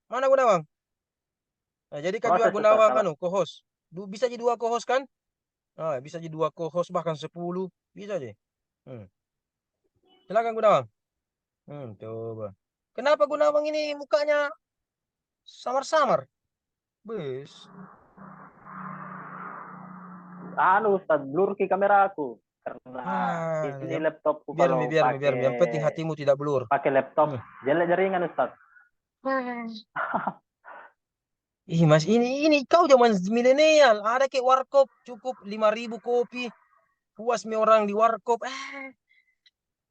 Mana Gunawan? Nah, jadikan juga Proses Ustaz. Gunawan Kalau co-host. Bisa jadi 2 co-host kan? Ah, bisa jadi 2 co-host bahkan 10 bisa aja. Hmm. Silakan Gunawan. Coba. Kenapa Gunawan ini mukanya samar-samar? Bes. Ustaz, blur ki kamera aku. Karena Ah, ini laptopku biar kalau mi, biar mi, biar mi. pakai Yang penting hatimu tidak blur. pakai laptop Hmm. jelek jaringan Ustaz. Ih, Mas, ini kau zaman milenial. Ada kayak warkop cukup 5.000 kopi. Puas mi orang di warkop.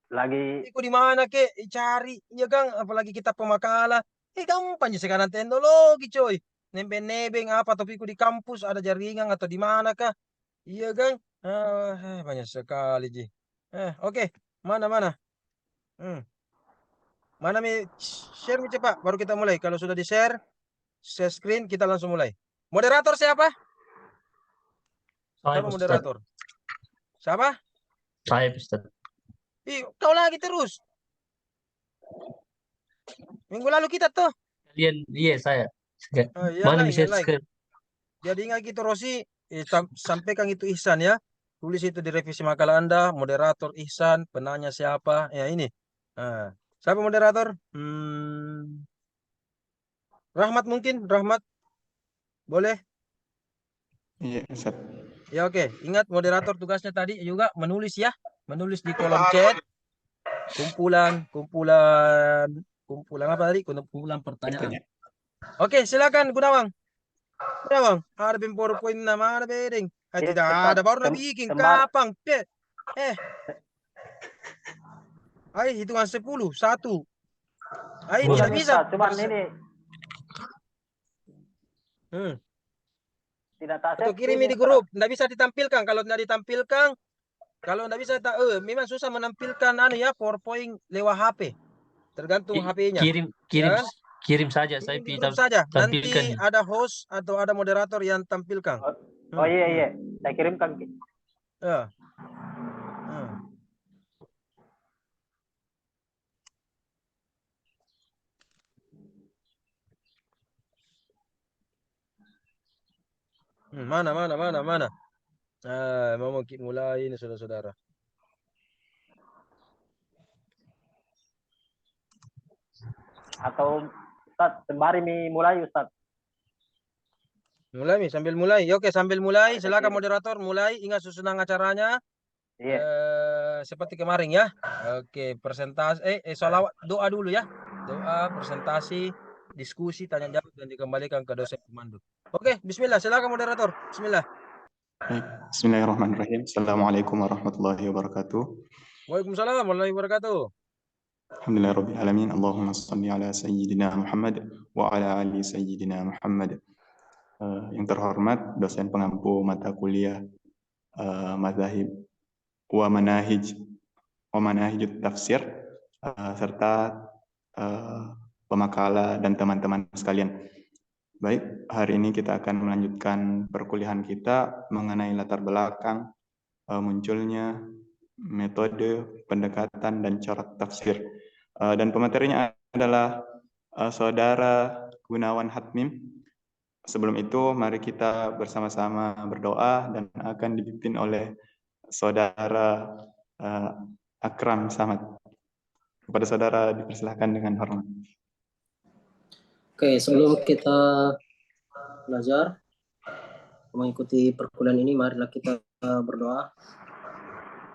Lagi Iko di mana kek? Cari, ya kan? Apalagi kita pemakalah. Gampang ya sekarang teknologi, coy. Nebeng-nebeng apa, tapi iko di kampus ada jaringan atau di mana kah? Iya kan? Banyak sekali, Ji. Oke. Mana, mana? Hmm. Mana mi share mi cepat, baru kita mulai. Kalau sudah di-share, share screen, kita langsung mulai. Moderator siapa? Saya Siapa Ustaz. moderator? Siapa? Saya Ustaz. Ih, kau lagi terus. Minggu lalu kita tuh. Kalian, iya saya. Yang Mana lain, bisa yang lain. screen? Jadi ingat gitu Rosi, sampaikan itu Ihsan ya. Tulis itu di revisi makalah Anda, moderator Ihsan, penanya siapa? Ya ini. Nah, siapa moderator? Rahmat mungkin, Rahmat boleh? Iya, Ustaz. Ya oke. Ingat moderator tugasnya tadi juga menulis ya, menulis di kolom chat kumpulan, kumpulan, kumpulan apa tadi? Kumpulan pertanyaan. Oke, silakan Gunawang. Gunawang, ada PowerPoint nama ada bedeng. ini Tidak Ustaz ada baru nabi bikin sembar kapan? Eh, Ayo hitungan 10. 1. Ayo sudah tidak nih bisa. Ustaz, cuman ini Hmm. tidak tak Atau save kirim ini di Ustaz. grup. Tidak bisa ditampilkan. Kalau tidak ditampilkan, kalau tidak bisa, memang susah menampilkan ya PowerPoint lewat HP. Tergantung HP-nya. Kirim, Ya kirim, kan? kirim saja. Saya Kirim di pilih grup saja. tampilkan Nanti nih. ada host atau ada moderator yang tampilkan. Oh, oh iya Hmm. iya, saya kirimkan. Ya. Hmm. Mana, mana, mana, mana. Mau mulai ini saudara-saudara. Atau Ustaz, sembari mulai Ustaz. Mulai, sambil mulai. Ya, oke, sambil mulai. Saya Silakan kirim. moderator mulai. Ingat susunan acaranya. Iya. Seperti kemarin ya. Oke, presentasi, sholawat, doa dulu ya. Doa, presentasi, diskusi, tanya jawab, dan dikembalikan ke dosen pemandu. Oke, Bismillah. Silakan moderator. Bismillah. Baik. Bismillahirrahmanirrahim. Assalamualaikum warahmatullahi wabarakatuh. Waalaikumsalam warahmatullahi wabarakatuh. Alhamdulillahirabbil alamin. Allahumma shalli ala sayyidina Muhammad wa ala ali sayyidina Muhammad. Yang terhormat dosen pengampu mata kuliah Madzhab wa manahijut tafsir, serta pemakalah dan teman-teman sekalian. Baik, hari ini kita akan melanjutkan perkuliahan kita mengenai latar belakang munculnya metode pendekatan dan corak tafsir. Dan pematerinya adalah Saudara Gunawan Hatmim. Sebelum itu, mari kita bersama-sama berdoa dan akan dipimpin oleh Saudara Akram Samad. Kepada saudara dipersilahkan dengan hormat. Oke, sebelum kita belajar mengikuti perkuliahan ini, marilah kita berdoa.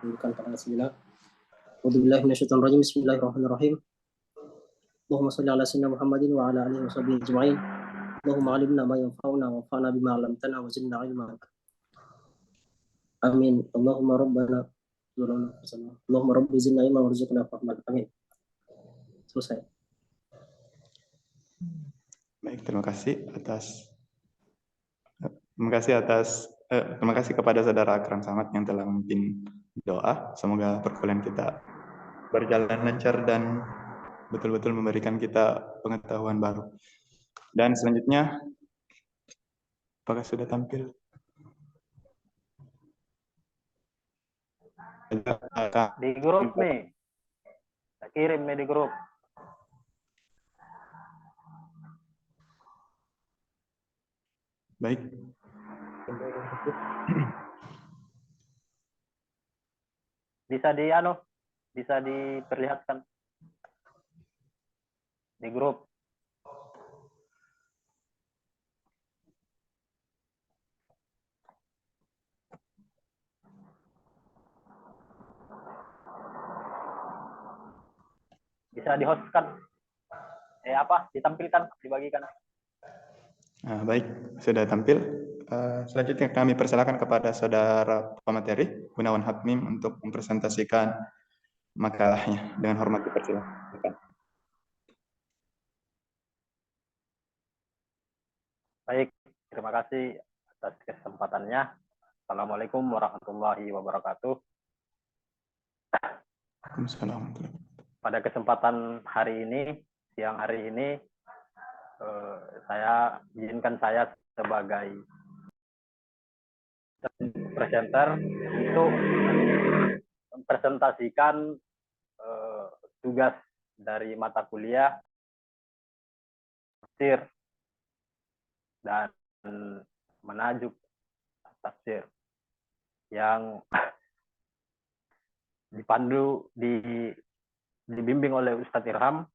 Bukan pada bismillah. A'udzubillahi minasyaitonir rajim. Bismillahirrahmanirrahim. Allahumma shalli ala sayyidina Muhammadin wa ala alihi washabihi ajma'in. Allahumma 'allimna ma yanfa'una wanfa'na bima 'allamtana wa zidna 'ilma. Amin. Allahumma rabbana Allahumma rabbi zidna ilma warzuqna fahman. Amin. Selesai. Baik, terima kasih kepada saudara Akram Samad yang telah memimpin doa. Semoga perkuliahan kita berjalan lancar dan betul-betul memberikan kita pengetahuan baru. Dan selanjutnya, apakah sudah tampil? Di grup nih. Saya kirim nih di grup. Baik. Bisa diperlihatkan di grup. Bisa dihostkan. Ditampilkan, dibagikan. Nah, baik, sudah tampil. Selanjutnya kami persilakan kepada saudara pemateri Gunawan Hatmim untuk mempresentasikan makalahnya. Dengan hormat dipersilakan. Baik, terima kasih atas kesempatannya. Assalamualaikum warahmatullahi wabarakatuh. Waalaikumsalam. Pada kesempatan hari ini, siang hari ini, saya sebagai presenter untuk mempresentasikan tugas dari mata kuliah tafsir dan menajuk tafsir yang dibimbing oleh Ustadz Irham.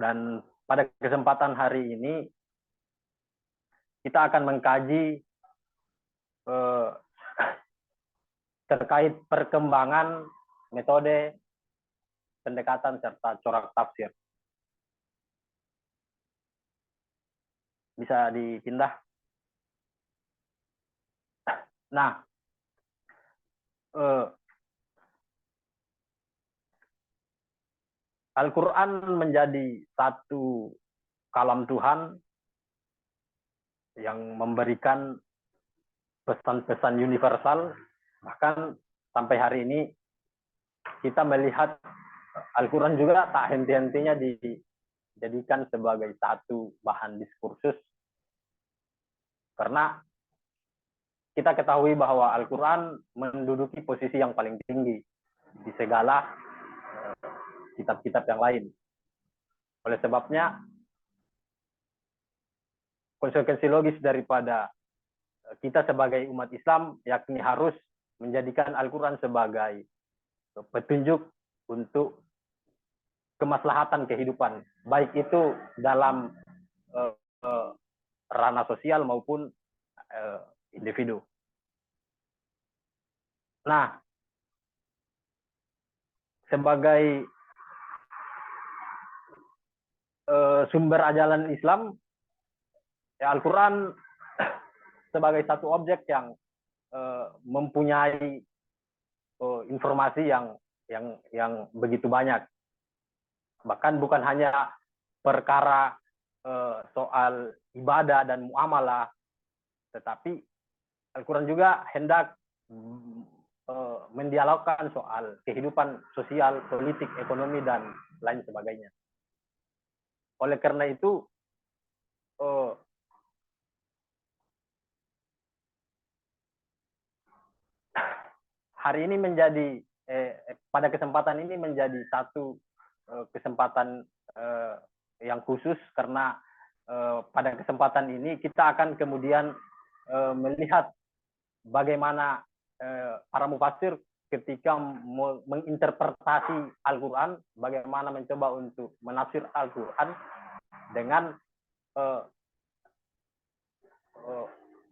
Dan pada kesempatan hari ini kita akan mengkaji terkait perkembangan metode pendekatan serta corak tafsir. Bisa dipindah. Nah, Al-Quran menjadi satu kalam Tuhan yang memberikan pesan-pesan universal. Bahkan sampai hari ini kita melihat Al-Quran juga tak henti-hentinya dijadikan sebagai satu bahan diskursus. Karena kita ketahui bahwa Al-Quran menduduki posisi yang paling tinggi di segala kitab-kitab yang lain. Oleh sebabnya, konsekuensi logis daripada kita sebagai umat Islam, yakni harus menjadikan Al-Quran sebagai petunjuk untuk kemaslahatan kehidupan, baik itu dalam ranah sosial maupun individu. Nah, sebagai sumber ajaran Islam, Al-Quran sebagai satu objek yang mempunyai informasi yang begitu banyak. Bahkan bukan hanya perkara soal ibadah dan muamalah, tetapi Al-Quran juga hendak mendialogkan soal kehidupan sosial, politik, ekonomi, dan lain sebagainya. Oleh karena itu, hari ini pada kesempatan ini menjadi satu kesempatan yang khusus, karena pada kesempatan ini kita akan kemudian melihat bagaimana para mufassir ketika menginterpretasi Al-Quran, bagaimana mencoba untuk menafsir Al-Quran dengan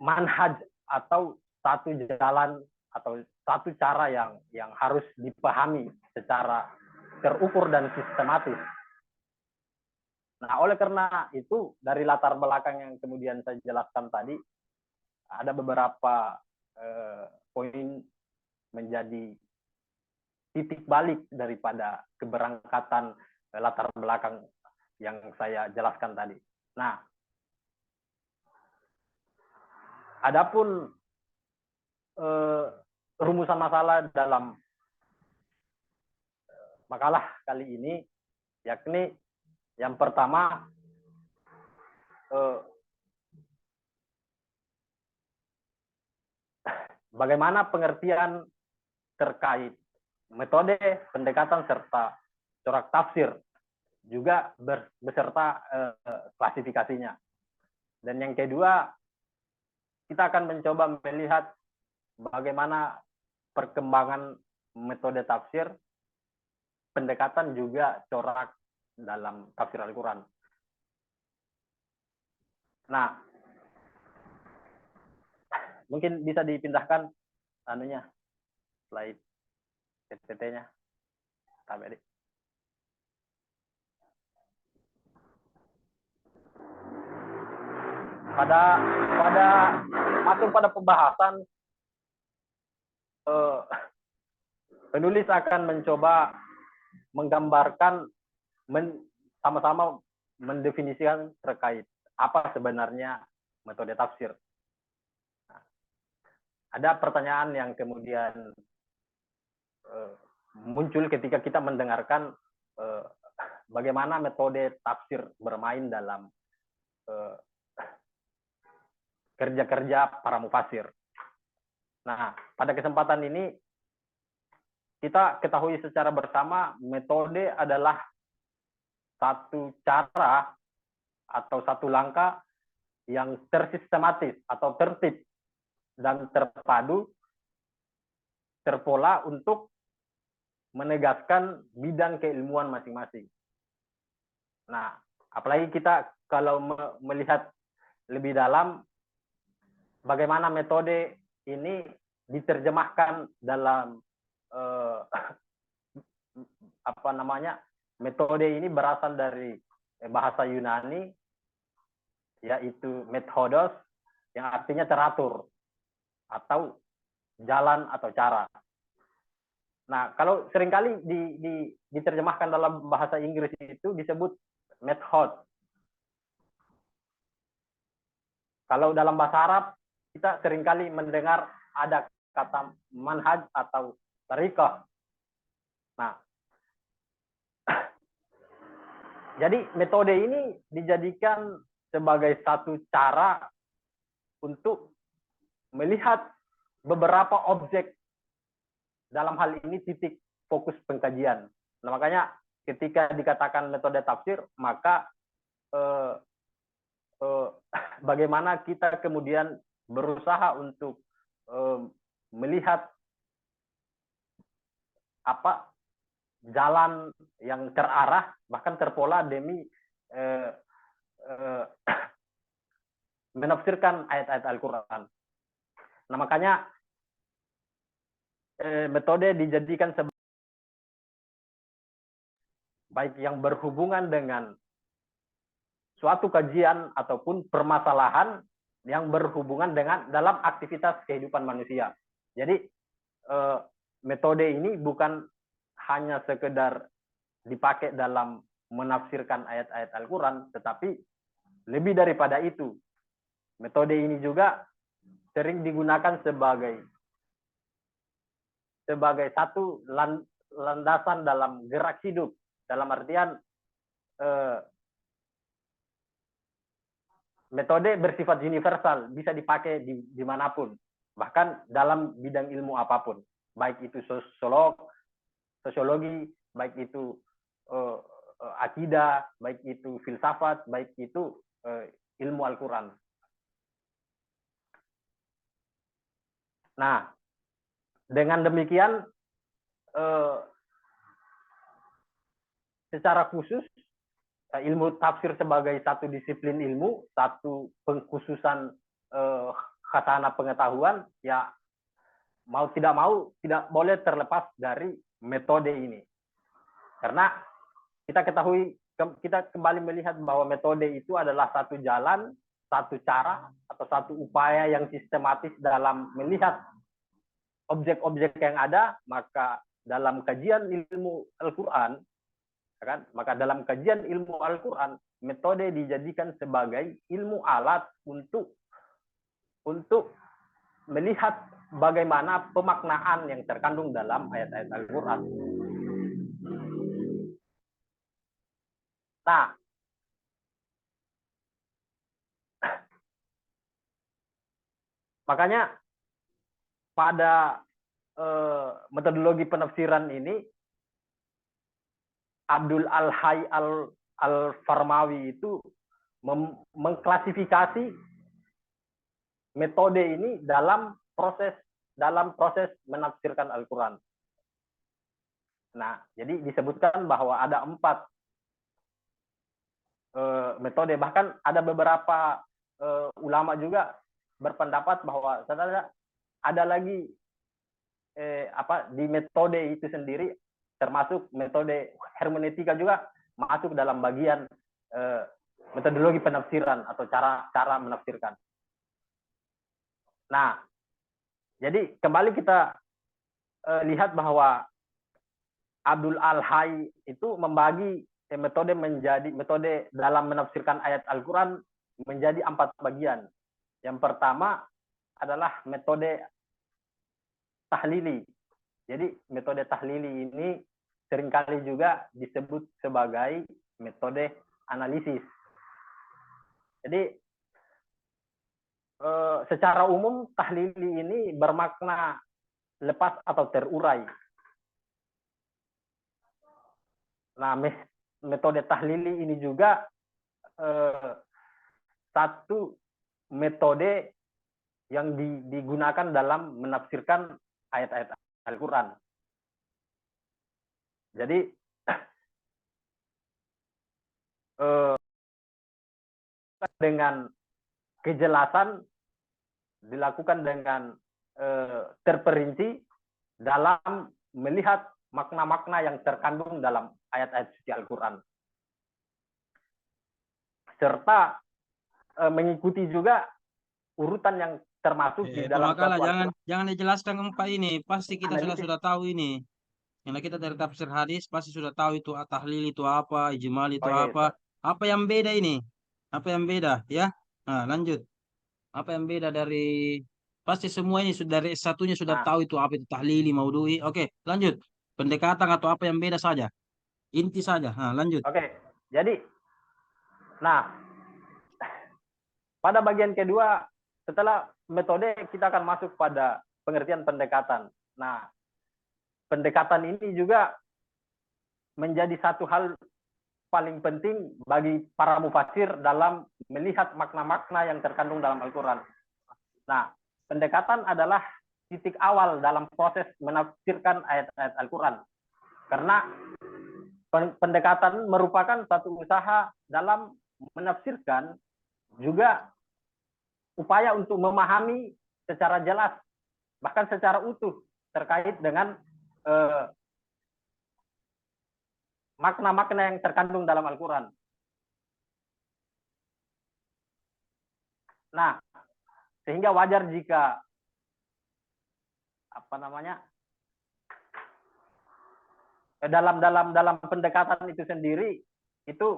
manhaj atau satu jalan atau satu cara yang harus dipahami secara terukur dan sistematis. Nah, oleh karena itu, dari latar belakang yang kemudian saya jelaskan tadi, ada beberapa poin menjadi titik balik daripada keberangkatan latar belakang yang saya jelaskan tadi. Nah, adapun rumusan masalah dalam makalah kali ini, yakni yang pertama, bagaimana pengertian terkait metode pendekatan serta corak tafsir, juga beserta klasifikasinya. Dan yang kedua, kita akan mencoba melihat bagaimana perkembangan metode tafsir, pendekatan juga corak dalam tafsir Al-Quran. Nah, mungkin bisa dipindahkan anunya, slide PPT-nya. Tabe, pada masuk pada pembahasan, penulis akan mencoba menggambarkan, sama-sama mendefinisikan terkait apa sebenarnya metode tafsir. Nah, ada pertanyaan yang kemudian muncul ketika kita mendengarkan bagaimana metode tafsir bermain dalam kerja-kerja para mufasir. Nah, pada kesempatan ini kita ketahui secara bersama metode adalah satu cara atau satu langkah yang tersistematis atau tertib dan terpadu, terpola untuk menegaskan bidang keilmuan masing-masing. Nah, apalagi kita kalau melihat lebih dalam bagaimana metode ini diterjemahkan dalam apa namanya, metode ini berasal dari bahasa Yunani, yaitu methodos, yang artinya teratur atau jalan atau cara. Nah, kalau seringkali diterjemahkan dalam bahasa Inggris itu disebut method. Kalau dalam bahasa Arab kita seringkali mendengar ada kata manhaj atau tariqah. Nah, jadi metode ini dijadikan sebagai satu cara untuk melihat beberapa objek, dalam hal ini titik fokus pengkajian. Nah, makanya ketika dikatakan metode tafsir, maka bagaimana kita kemudian berusaha untuk melihat apa jalan yang terarah, bahkan terpola demi menafsirkan ayat-ayat Al-Quran. Nah, makanya metode dijadikan sebagai baik yang berhubungan dengan suatu kajian ataupun permasalahan yang berhubungan dengan dalam aktivitas kehidupan manusia. Jadi metode ini bukan hanya sekedar dipakai dalam menafsirkan ayat-ayat Al-Quran, tetapi lebih daripada itu. Metode ini juga sering digunakan sebagai satu landasan dalam gerak hidup, dalam artian metode bersifat universal, bisa dipakai dimanapun, bahkan dalam bidang ilmu apapun, baik itu sosiologi, baik itu akidah, baik itu filsafat, baik itu ilmu Al-Quran. Nah, dengan demikian secara khusus ilmu tafsir sebagai satu disiplin ilmu, satu pengkhususan khasanah pengetahuan, ya mau tidak boleh terlepas dari metode ini. Karena kita ketahui, kita kembali melihat bahwa metode itu adalah satu jalan, satu cara, atau satu upaya yang sistematis dalam melihat objek-objek yang ada. Maka dalam kajian ilmu Al-Quran, kan? Maka dalam kajian ilmu Al-Quran, metode dijadikan sebagai ilmu alat untuk melihat bagaimana pemaknaan yang terkandung dalam ayat-ayat Al-Quran. Nah, makanya pada metodologi penafsiran ini, Abdul Al-Hayy Al-Farmawi itu mengklasifikasi metode ini dalam proses menafsirkan Al-Quran. Nah, jadi disebutkan bahwa ada 4 metode, bahkan ada beberapa ulama juga berpendapat bahwa sebenarnya ada lagi di metode itu sendiri, termasuk metode hermeneutika juga masuk dalam bagian metodologi penafsiran atau cara menafsirkan. Nah, jadi kembali kita lihat bahwa Abdul Al-Hayy itu membagi metode dalam menafsirkan ayat Al-Quran menjadi 4 bagian. Yang pertama adalah metode tahlili. Jadi metode tahlili ini seringkali juga disebut sebagai metode analisis. Jadi secara umum tahlili ini bermakna lepas atau terurai. Nah, metode tahlili ini juga satu metode yang digunakan dalam menafsirkan ayat-ayat Al-Quran. Jadi dengan kejelasan dilakukan dengan terperinci dalam melihat makna-makna yang terkandung dalam ayat-ayat suci Al-Quran. Serta mengikuti juga urutan yang termasuk di dalam jangan dijelaskan 4 ini, pasti kita Analisis. sudah tahu ini. Karena kita dari tafsir hadis pasti sudah tahu itu tahlil itu apa, ijmal itu iya, apa. Apa yang beda ini? Apa yang beda ya? Nah, lanjut. Apa yang beda dari pasti semua ini sudah dari satunya sudah tahu itu apa itu tahlili, maudhui. Oke, lanjut. Pendekatan atau apa yang beda saja. Inti saja. Nah, lanjut. Oke. Jadi pada bagian kedua setelah metode kita akan masuk pada pengertian pendekatan. Nah, pendekatan ini juga menjadi satu hal paling penting bagi para mufassir dalam melihat makna-makna yang terkandung dalam Al-Quran. Nah, pendekatan adalah titik awal dalam proses menafsirkan ayat-ayat Al-Quran. Karena pendekatan merupakan satu usaha dalam menafsirkan, juga upaya untuk memahami secara jelas, bahkan secara utuh terkait dengan makna-makna yang terkandung dalam Al-Quran. Nah, sehingga wajar jika dalam pendekatan itu sendiri itu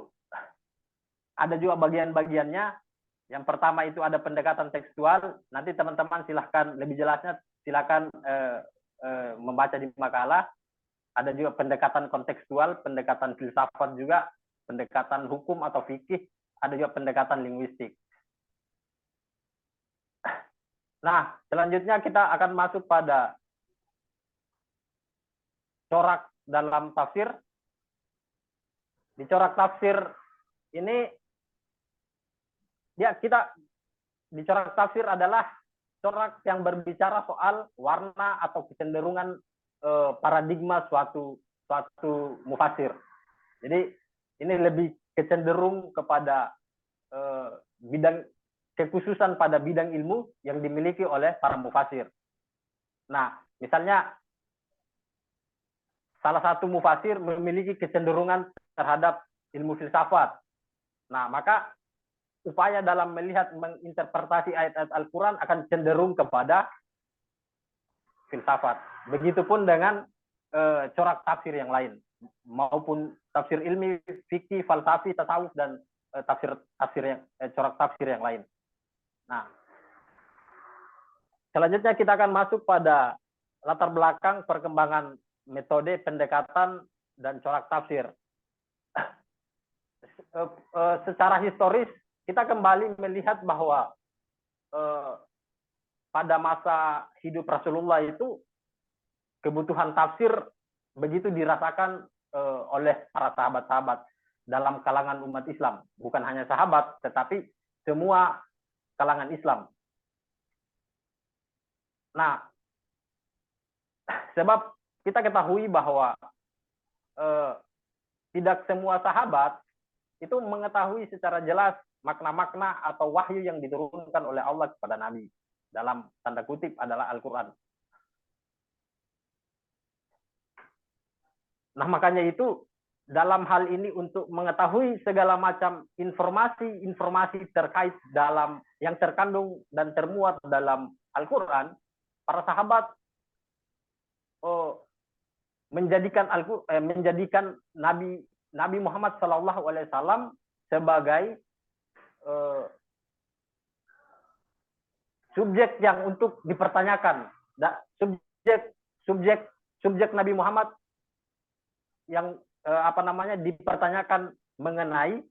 ada juga bagian-bagiannya. Yang pertama itu ada pendekatan tekstual. Nanti teman-teman silahkan lebih jelasnya silahkan membaca di makalah. Ada juga pendekatan kontekstual, pendekatan filsafat juga, pendekatan hukum atau fikih, ada juga pendekatan linguistik. Nah, selanjutnya kita akan masuk pada corak dalam tafsir. Di corak tafsir ini di corak tafsir adalah corak yang berbicara soal warna atau kecenderungan paradigma suatu mufassir. Jadi ini lebih kecenderung kepada bidang kekhususan pada bidang ilmu yang dimiliki oleh para mufassir. Nah, misalnya salah satu mufassir memiliki kecenderungan terhadap ilmu filsafat. Nah, maka upaya dalam melihat menginterpretasi ayat-ayat Al-Quran akan cenderung kepada filsafat. Begitupun dengan corak tafsir yang lain, maupun tafsir ilmi, fikih, falsafi, tasawuf, dan corak tafsir yang lain. Nah, selanjutnya kita akan masuk pada latar belakang perkembangan metode pendekatan dan corak tafsir. Secara historis kita kembali melihat bahwa pada masa hidup Rasulullah itu kebutuhan tafsir begitu dirasakan oleh para sahabat-sahabat dalam kalangan umat Islam. Bukan hanya sahabat, tetapi semua kalangan Islam. Nah, sebab kita ketahui bahwa tidak semua sahabat itu mengetahui secara jelas makna-makna atau wahyu yang diturunkan oleh Allah kepada Nabi. Dalam tanda kutip adalah Al-Quran. Nah, makanya itu dalam hal ini untuk mengetahui segala macam informasi terkait dalam yang terkandung dan termuat dalam Al-Quran, para sahabat menjadikan Nabi Muhammad SAW sebagai subjek yang untuk dipertanyakan, subjek Nabi Muhammad yang dipertanyakan mengenai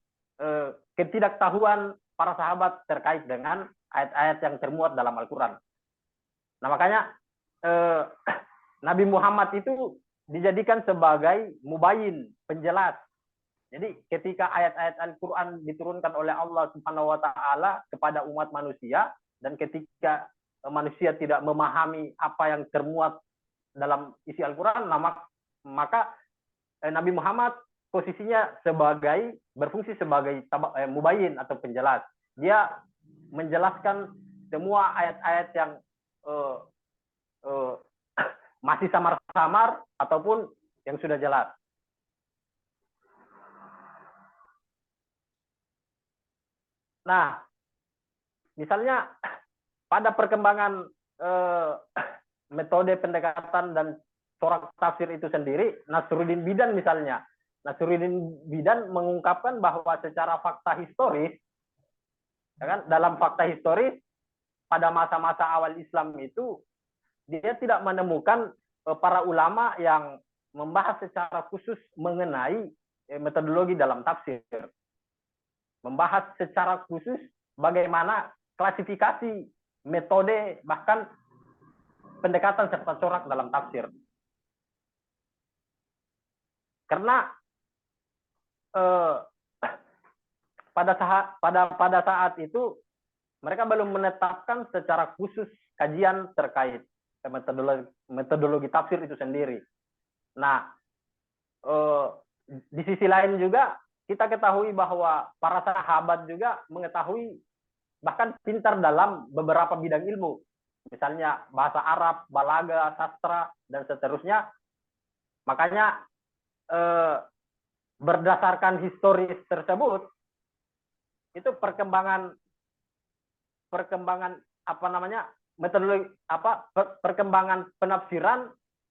ketidaktahuan para sahabat terkait dengan ayat-ayat yang termuat dalam Al-Quran. Nah, makanya Nabi Muhammad itu dijadikan sebagai mubayyin, penjelas. Jadi ketika ayat-ayat Al-Quran diturunkan oleh Allah Subhanahu wa Ta'ala kepada umat manusia, dan ketika manusia tidak memahami apa yang termuat dalam isi Al-Quran, maka Nabi Muhammad posisinya berfungsi sebagai mubayyin atau penjelas. Dia menjelaskan semua ayat-ayat yang masih samar-samar ataupun yang sudah jelas. Nah, misalnya pada perkembangan metode pendekatan dan corak tafsir itu sendiri, Nasruddin Bidan misalnya, Nasruddin Bidan mengungkapkan bahwa secara fakta historis, ya kan, dalam fakta historis pada masa-masa awal Islam itu dia tidak menemukan para ulama yang membahas secara khusus mengenai metodologi dalam tafsir, membahas secara khusus bagaimana klasifikasi, metode, bahkan pendekatan serta corak dalam tafsir. Karena pada saat itu mereka belum menetapkan secara khusus kajian terkait metodologi tafsir itu sendiri. Nah, di sisi lain juga kita ketahui bahwa para sahabat juga mengetahui, bahkan pintar dalam beberapa bidang ilmu, misalnya bahasa Arab, balaga, sastra, dan seterusnya. Makanya berdasarkan historis tersebut, itu perkembangan metodologi perkembangan penafsiran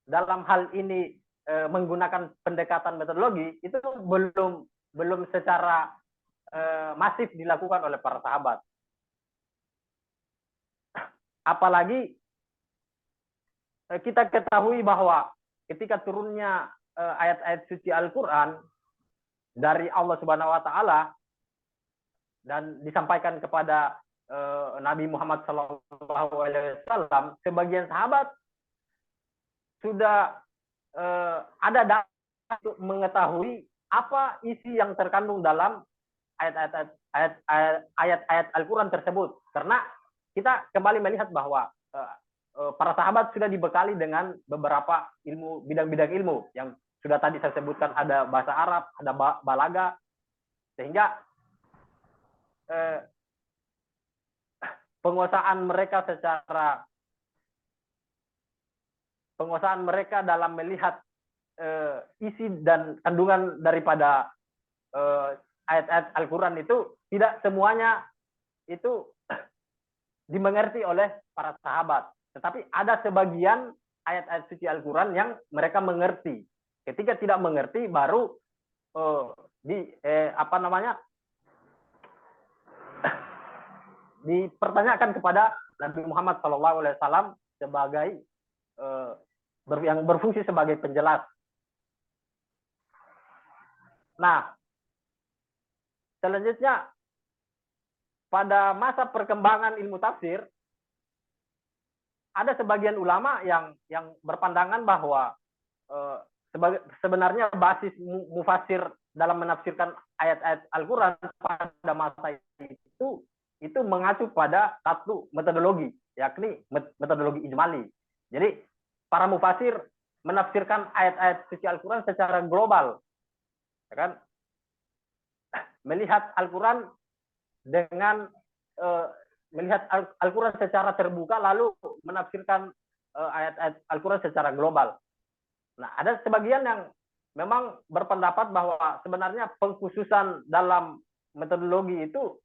dalam hal ini menggunakan pendekatan metodologi itu belum secara masif dilakukan oleh para sahabat. Apalagi kita ketahui bahwa ketika turunnya ayat-ayat suci Al-Quran dari Allah Subhanahu wa Ta'ala dan disampaikan kepada Nabi Muhammad SAW, sebagian sahabat sudah ada data untuk mengetahui apa isi yang terkandung dalam ayat-ayat Al-Quran tersebut. Karena kita kembali melihat bahwa para sahabat sudah dibekali dengan beberapa bidang-bidang ilmu yang sudah tadi saya sebutkan, ada bahasa Arab, ada balaga, sehingga penguasaan mereka dalam melihat isi dan kandungan daripada ayat-ayat Al-Quran itu tidak semuanya itu dimengerti oleh para sahabat, tetapi ada sebagian ayat-ayat suci Al-Quran yang mereka mengerti. Ketika tidak mengerti, baru dipertanyakan kepada Nabi Muhammad SAW sebagai yang berfungsi sebagai penjelas. Nah, selanjutnya pada masa perkembangan ilmu tafsir, ada sebagian ulama yang berpandangan bahwa sebenarnya basis mufasir dalam menafsirkan ayat-ayat Al-Quran pada masa itu mengacu pada satu metodologi, yakni metodologi ijmali. Jadi para mufasir menafsirkan ayat-ayat suci Al-Quran secara global, ya kan? Melihat Al-Quran dengan melihat Al-Quran secara terbuka, lalu menafsirkan ayat-ayat Al-Quran secara global. Nah, ada sebagian yang memang berpendapat bahwa sebenarnya pengkhususan dalam metodologi itu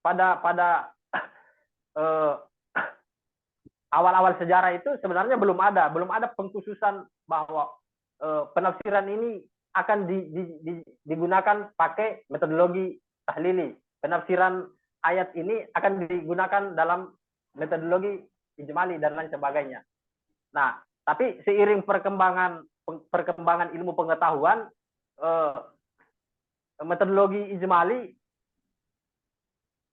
pada awal-awal sejarah itu sebenarnya belum ada pengkhususan bahwa penafsiran ini akan digunakan pakai metodologi tahlili. Penafsiran ayat ini akan digunakan dalam metodologi ijmali dan lain sebagainya. Nah, tapi seiring perkembangan ilmu pengetahuan, metodologi ijmali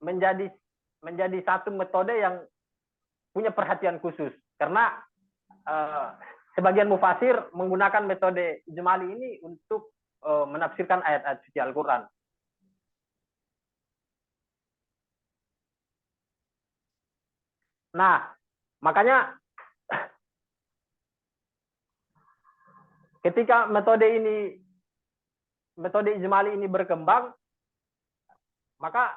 menjadi satu metode yang punya perhatian khusus, karena sebagian mufasir menggunakan metode ijmali ini untuk menafsirkan ayat-ayat suci Al-Quran. Nah, makanya ketika metode ijmali ini berkembang, maka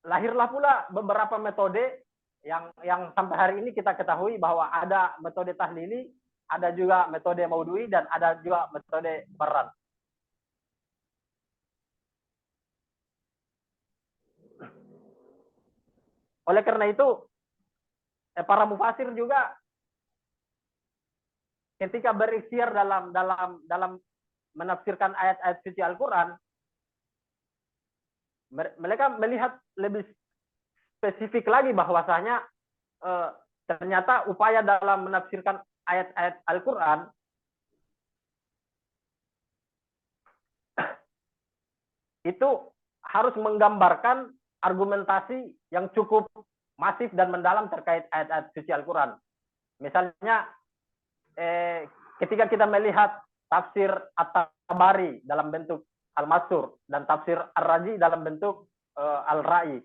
lahirlah pula beberapa metode yang sampai hari ini kita ketahui bahwa ada metode tahlili, ada juga metode maudhui, dan ada juga metode baran. Oleh karena itu, para mufasir juga ketika berikhtiar dalam menafsirkan ayat-ayat suci Al-Quran, mereka melihat lebih spesifik lagi bahwasanya ternyata upaya dalam menafsirkan ayat-ayat Al-Quran itu harus menggambarkan argumentasi yang cukup masif dan mendalam terkait ayat-ayat suci Al-Quran. Misalnya ketika kita melihat tafsir At-Tabari dalam bentuk Al-Masur dan tafsir Ar-Razi dalam bentuk Al-Ra'i.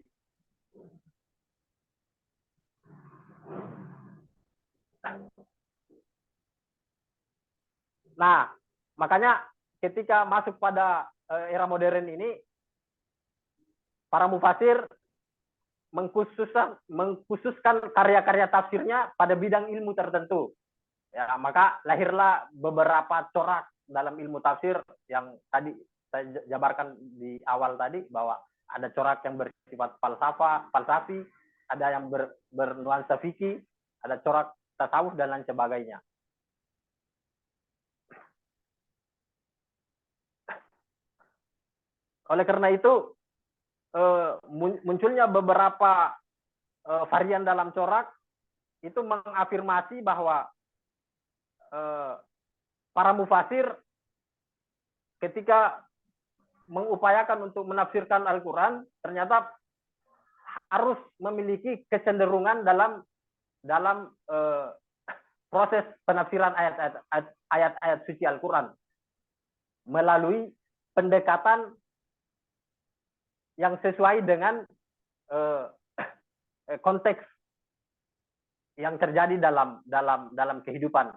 Nah, makanya ketika masuk pada era modern ini, para mufasir mengkhususkan karya-karya tafsirnya pada bidang ilmu tertentu. Ya, maka lahirlah beberapa corak dalam ilmu tafsir yang tadi saya jabarkan di awal tadi, bahwa ada corak yang bersifat falsafi, ada yang bernuansa fikih, ada corak tasawuf dan lain sebagainya. Oleh karena itu munculnya beberapa varian dalam corak itu mengafirmasi bahwa para mufasir ketika mengupayakan untuk menafsirkan Al-Quran ternyata harus memiliki kecenderungan dalam proses penafsiran ayat-ayat suci Al-Quran melalui pendekatan yang sesuai dengan konteks yang terjadi dalam kehidupan.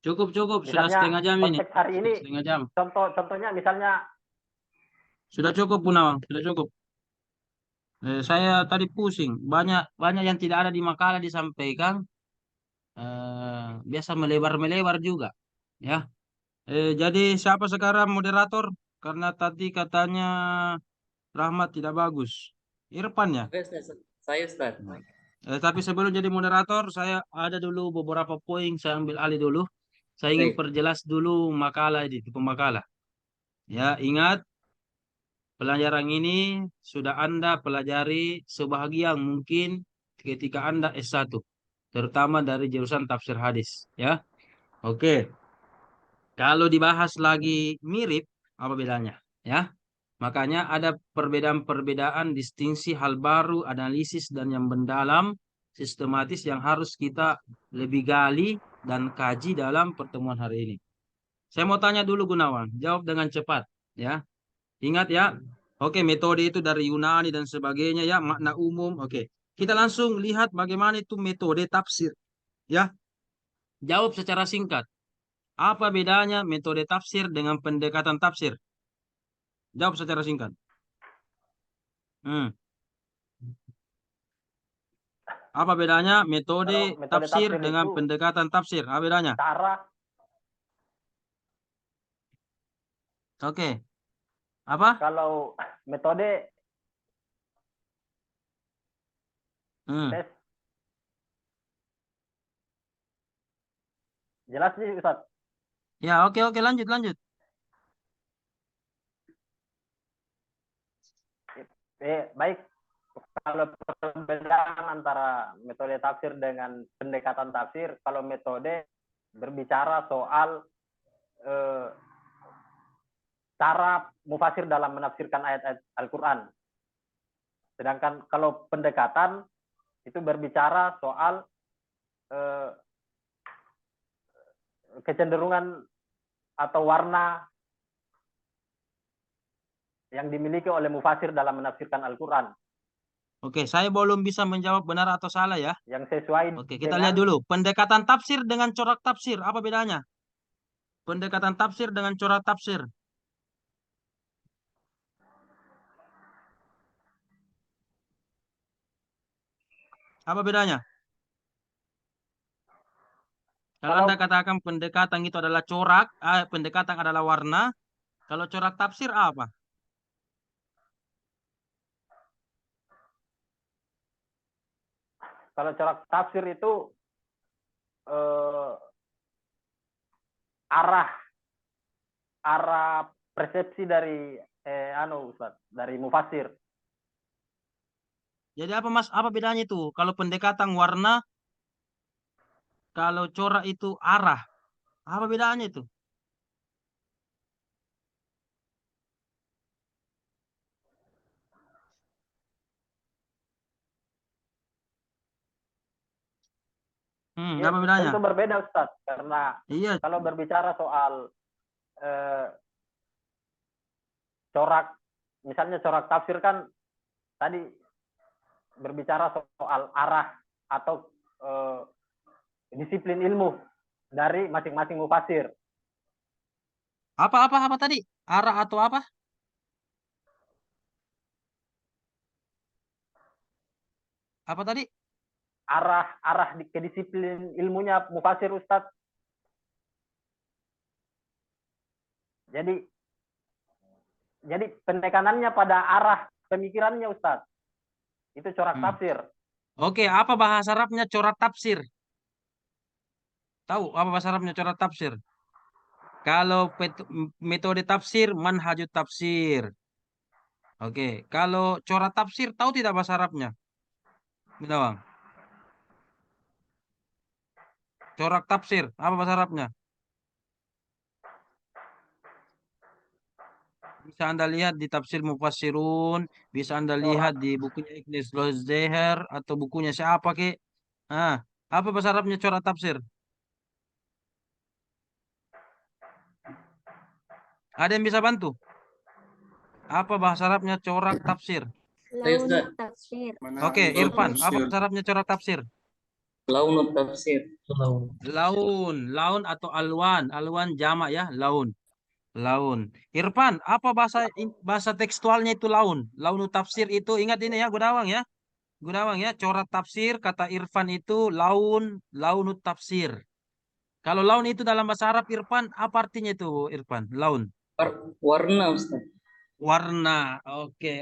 Cukup, sudah Misalnya, setengah jam ini. konteks hari ini, Setengah jam. contohnya misalnya. Sudah cukup, Punawang, sudah cukup. Saya tadi pusing, banyak yang tidak ada di makalah disampaikan. Biasa melebar juga, ya. Jadi siapa sekarang moderator? Karena tadi katanya Rahmat tidak bagus. Irfan ya? Oke, saya Ustaz. Tapi sebelum jadi moderator, saya ada dulu beberapa poin, saya ambil alih dulu. Saya ingin Baik. perjelas dulu makalah ini, tipe makalah. Ya, ingat pelajaran ini sudah Anda pelajari sebahagian mungkin ketika Anda S1, terutama dari jurusan tafsir hadis, ya. Oke. Kalau dibahas lagi mirip, apa bedanya, ya? Makanya ada perbedaan-perbedaan, distingsi, hal baru, analisis, dan yang mendalam, sistematis yang harus kita lebih gali dan kaji dalam pertemuan hari ini. Saya mau tanya dulu Gunawan, jawab dengan cepat, ya. Ingat ya, oke, metode itu dari Yunani dan sebagainya, ya, makna umum, oke. Kita langsung lihat bagaimana itu metode tafsir. Ya, jawab secara singkat. Apa bedanya metode tafsir dengan pendekatan tafsir? Jawab secara singkat. Apa bedanya metode Kalau metode tafsir tafsir dengan itu pendekatan tafsir? Apa bedanya? cara Oke. Apa? kalau metode Hmm. tes jelas sih Ustaz. Ya, oke, lanjut. Baik, kalau perbedaan antara metode tafsir dengan pendekatan tafsir, kalau metode berbicara soal cara mufasir dalam menafsirkan ayat-ayat Al-Quran. Sedangkan kalau pendekatan itu berbicara soal kecenderungan atau warna yang dimiliki oleh mufasir dalam menafsirkan Al-Quran. Oke, saya belum bisa menjawab benar atau salah ya. Yang sesuai Oke, kita lihat dulu. Pendekatan tafsir dengan corak tafsir, apa bedanya? Pendekatan tafsir dengan corak tafsir. Apa bedanya? Kalau Anda katakan pendekatan itu adalah corak, pendekatan adalah warna. Kalau corak tafsir apa? Kalau corak tafsir itu arah persepsi dari Ustaz, dari mufasir. Jadi apa Mas? Apa bedanya itu? Kalau pendekatan warna, kalau corak itu arah. Apa bedanya itu? Ya, Apa bedanya? tentu berbeda Ustaz, karena Iya. kalau berbicara soal corak, misalnya corak tafsir kan tadi berbicara soal arah atau disiplin ilmu dari masing-masing mufasir. Apa tadi? Arah atau apa? Apa tadi? Arah kedisiplin ilmunya mufasir Ustaz. Jadi penekanannya pada arah pemikirannya Ustaz. Itu corak tafsir. Oke, apa bahasa Arabnya corak tafsir? Tahu apa bahasa Arabnya corak tafsir? Kalau metode tafsir, manhajut tafsir. Oke, kalau corak tafsir, tahu tidak bahasa Arabnya? Bang. Corak tafsir, apa bahasa Arabnya? Bisa Anda lihat di Tafsir Mufassirun, bisa Anda lihat di bukunya Ignis Lozeher atau bukunya siapa ke? Apa bahasa Arabnya corak tafsir? Ada yang bisa bantu? Apa bahasa Arabnya corak tafsir? Launut tafsir. Oke, Irfan, apa bahasa Arabnya corak tafsir? Launut tafsir. Laun atau alwan, jamak ya, laun. Irfan, apa bahasa tekstualnya itu laun? Launut tafsir itu ingat ini ya, Gudawang ya. Corak tafsir kata Irfan itu launut tafsir. Kalau laun itu dalam bahasa Arab Irfan, apa artinya itu Irfan? Laun. Warna Ustaz. Warna. Oke.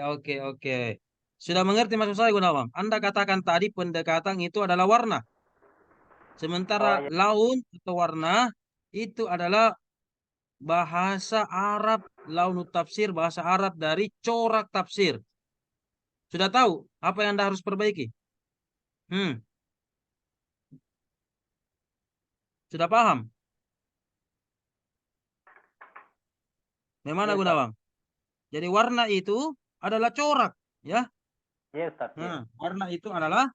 Sudah mengerti maksud saya Gunawan? Anda katakan tadi pendekatan itu adalah warna. Sementara laun atau warna itu adalah bahasa Arab, launut tafsir, bahasa Arab dari corak tafsir. Sudah tahu apa yang Anda harus perbaiki? Sudah paham? Bagaimana Gunawan? Jadi warna itu adalah corak, ya? Yes, warna itu adalah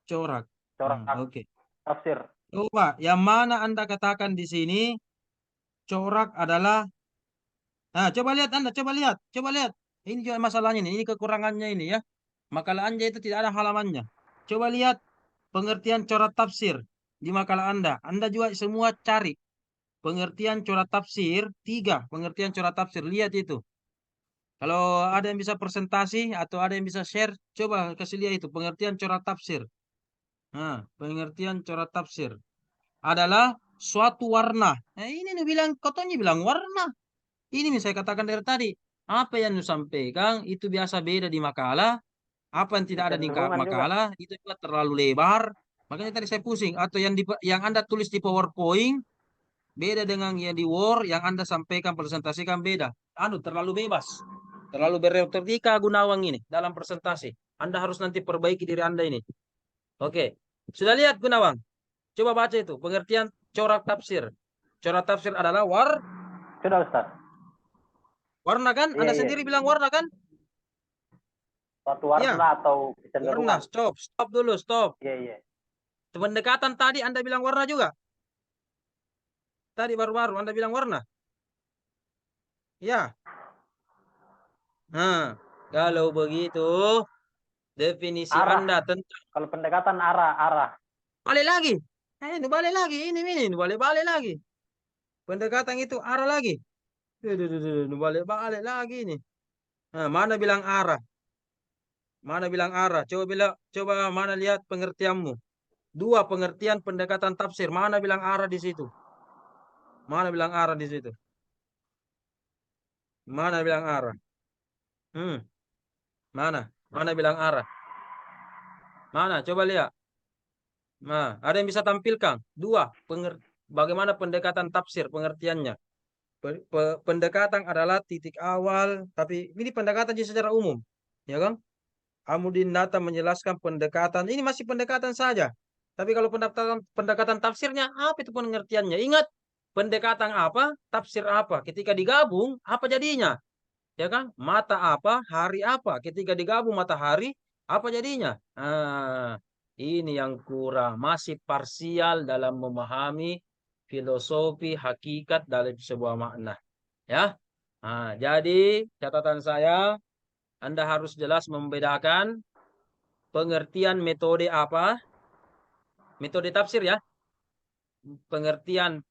corak. Oke. Tafsir. Coba, yang mana Anda katakan di sini corak adalah? Coba lihat Anda, coba lihat. Ini juga masalahnya ini kekurangannya ini ya. Makalah Anda itu tidak ada halamannya. Coba lihat pengertian corak tafsir di makalah Anda. Anda juga semua cari pengertian corak tafsir, 3 pengertian corak tafsir. Lihat itu. Kalau ada yang bisa presentasi atau ada yang bisa share, coba kasih lihat itu pengertian corak tafsir. Nah, pengertian corak tafsir adalah suatu warna. Nah, ini nih bilang, kotonya bilang warna. Ini nih saya katakan dari tadi. Apa yang lu sampaikan itu biasa beda di makalah. Apa yang tidak ada di Kecenderungan juga. makalah itu juga terlalu lebar. Makanya tadi saya pusing. Atau yang Anda tulis di PowerPoint beda dengan yang di Word yang Anda sampaikan presentasikan beda. Terlalu bebas. Terlalu beretorika Gunawan ini dalam presentasi. Anda harus nanti perbaiki diri Anda ini. Oke. Sudah lihat Gunawan? Coba baca itu pengertian corak tafsir. Corak tafsir adalah Sudah Ustaz. warna kan? Iya, Anda iya. sendiri bilang warna kan? Suatu warna Iya. atau Warna. kecenderungan. Stop dulu, stop. Iya, iya. Pendekatan tadi Anda bilang warna juga. Tadi baru-baru Anda bilang warna. Ya. Nah, kalau begitu definisi Arah. Anda tentang Kalau pendekatan arah. balik lagi. Ini balik lagi. Ini balik lagi. Pendekatan itu arah lagi. Balik lagi ini. Nah, mana bilang arah? Mana bilang arah? Coba mana lihat pengertianmu. 2 pengertian pendekatan tafsir. Mana bilang arah di situ? Mana bilang arah di situ? Mana bilang arah? Mana? Mana bilang arah? Mana? Coba lihat. Nah, ada yang bisa tampilkan? 2 bagaimana pendekatan tafsir pengertiannya? Pendekatan adalah titik awal, tapi ini pendekatan secara umum, ya kan? Amudin Data menjelaskan pendekatan, ini masih pendekatan saja. Tapi kalau pendekatan tafsirnya, apa itu pengertiannya? Ingat, pendekatan apa, tafsir apa. Ketika digabung, apa jadinya? Ya kan? Mata apa, hari apa. Ketika digabung matahari, apa jadinya? Ini yang kurang. Masih parsial dalam memahami filosofi hakikat dalam sebuah makna. Ya. Jadi catatan saya, Anda harus jelas membedakan pengertian metode apa, metode tafsir ya, pengertian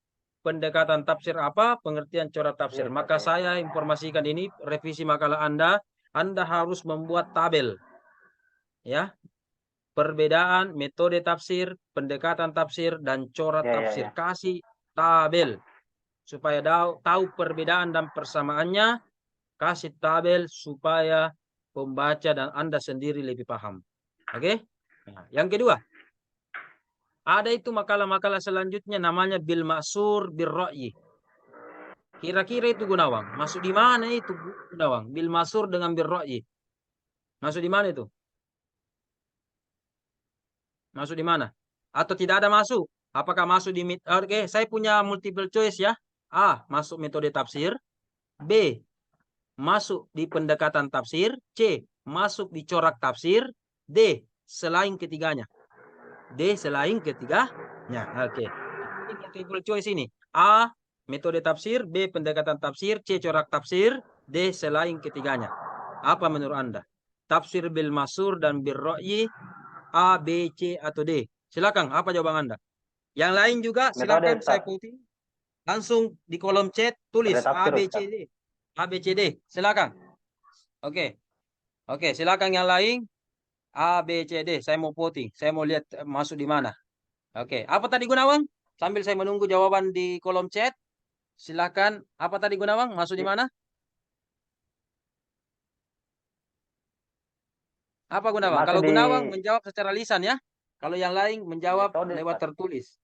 pendekatan tafsir apa, pengertian corak tafsir. Maka saya informasikan ini, revisi makalah Anda harus membuat tabel. Ya. Perbedaan metode tafsir, pendekatan tafsir, dan corak tafsir. Kasih tabel. Supaya tahu perbedaan dan persamaannya, kasih tabel supaya pembaca dan Anda sendiri lebih paham. Oke? Nah, yang kedua, ada itu makalah-makalah selanjutnya namanya bil ma'sur bil ra'yi. Kira-kira itu Gunawan. Masuk di mana itu Gunawan? Bil ma'sur dengan bil ra'yi. Masuk di mana itu? Masuk di mana? Atau tidak ada masuk? Apakah masuk di Oke, saya punya multiple choice ya. A, masuk metode tafsir. B, masuk di pendekatan tafsir. C, masuk di corak tafsir. D, selain ketiganya. D, selain ketiganya. Oke. Ini multiple choice ini. A, metode tafsir. B, pendekatan tafsir. C, corak tafsir. D, selain ketiganya. Apa menurut Anda? Tafsir bil masur dan bil ra'yi, A, B, C, atau D? Silakan, apa jawaban Anda? Yang lain juga silakan saya putih. Langsung di kolom chat tulis A, B, C, D. A, B, C, D. Silakan. Oke. Oke, silakan yang lain. A, B, C, D. Saya mau voting. Saya mau lihat masuk di mana. Oke. Apa tadi Gunawan? Sambil saya menunggu jawaban di kolom chat. Silakan. Apa tadi Gunawan? Masuk di mana? Apa Gunawan? Kalau Gunawan menjawab secara lisan ya. Kalau yang lain menjawab lewat tertulis.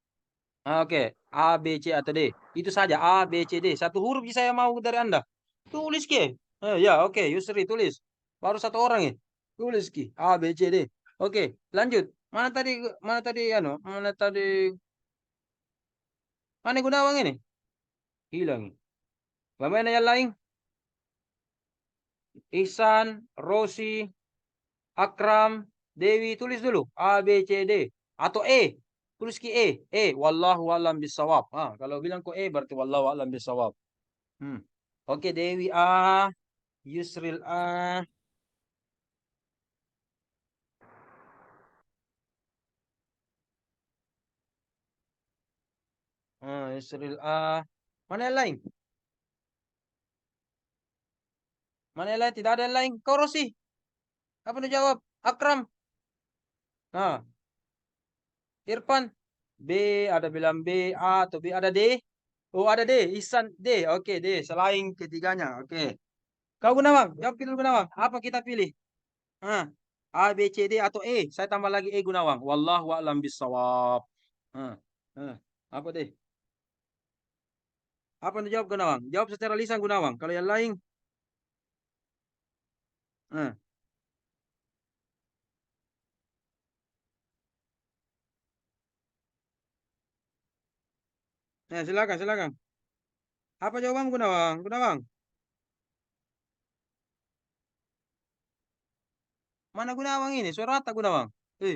Oke. A, B, C, atau D. Itu saja. A, B, C, D. Satu huruf saya mau dari Anda. Tulis ke. Ya, oke. Yusri tulis. Baru 1 orang ya. Tulis ki. A, B, C, D. Oke. Lanjut. Mana tadi Mana Gunawan ini? Hilang. Bagaimana yang lain? Ihsan, Rosi, Akram, Dewi, tulis dulu. A, B, C, D. Atau E. Tulis ki E. Wallahu a'lam bisawab. Kalau bilang ko E berarti wallahu a'lam bisawab. Oke, Dewi A. Yusril Yusril mana yang lain? Mana yang lain? Tidak ada yang lain. Kau Rosi. Apa yang jawab? Akram. Nah, Irfan. B, ada bilang B, A atau B, ada D. Oh, ada D. Ihsan D. Oke, D. Selain ketiganya. Oke. Kau Gunawan, jawab kita Gunawan. Apa kita pilih? A, B, C, D atau E? Saya tambah lagi E Gunawan. Wallahu a'lam bishawab. Apa deh? Apa yang jawab Gunawan? Jawab secara lisan Gunawan. Kalau yang lain, silakan, silakan. Apa jawaban Gunawan? Gunawan. Mana Gunawan ini? Suara tak Gunawan?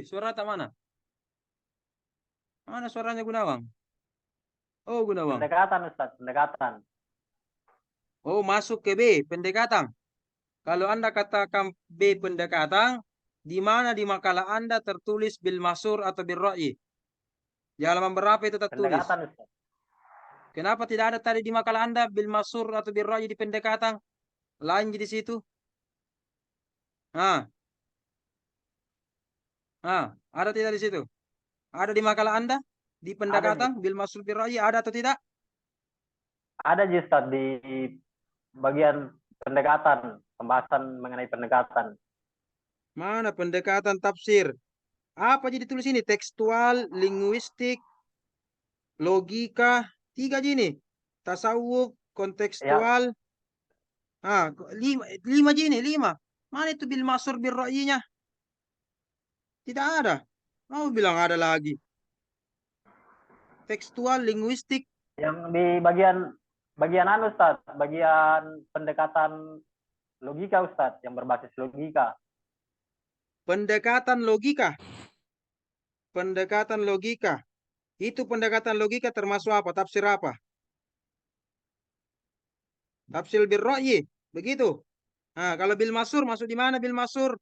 Suara tak mana? Mana suaranya Gunawan? Oh, Gunawan. Pendekatan Ustaz, pendekatan. Oh, masuk ke B, pendekatan. Kalau Anda katakan B pendekatan, di mana di makalah Anda tertulis bil masur atau bil ra'yi? Di halaman berapa itu tertulis? Pendekatan Ustaz. Kenapa tidak ada tadi di makalah Anda bil masur atau bil ra'yi di pendekatan? Lain di situ. Ada tidak di situ? Ada di makalah Anda di pendekatan bil masur bil ra'yi ada atau tidak? Ada Ustaz di bagian pendekatan, pembahasan mengenai pendekatan. Mana pendekatan tafsir? Apa jadi tulis ini? Tekstual, linguistik, logika, 3 gini. Tasawuf, kontekstual. Ya. 5 gini, 5. Mana itu bil masur bil ra'yinya? Tidak ada. Mau bilang ada lagi. Tekstual, linguistik. Yang di bagian anu Ustaz, bagian pendekatan logika Ustaz, yang berbasis logika. Pendekatan logika. Pendekatan logika. Itu pendekatan logika termasuk apa? Tafsir apa? Tafsir bil ra'yi. Begitu. Kalau bil masur masuk di mana bil masur?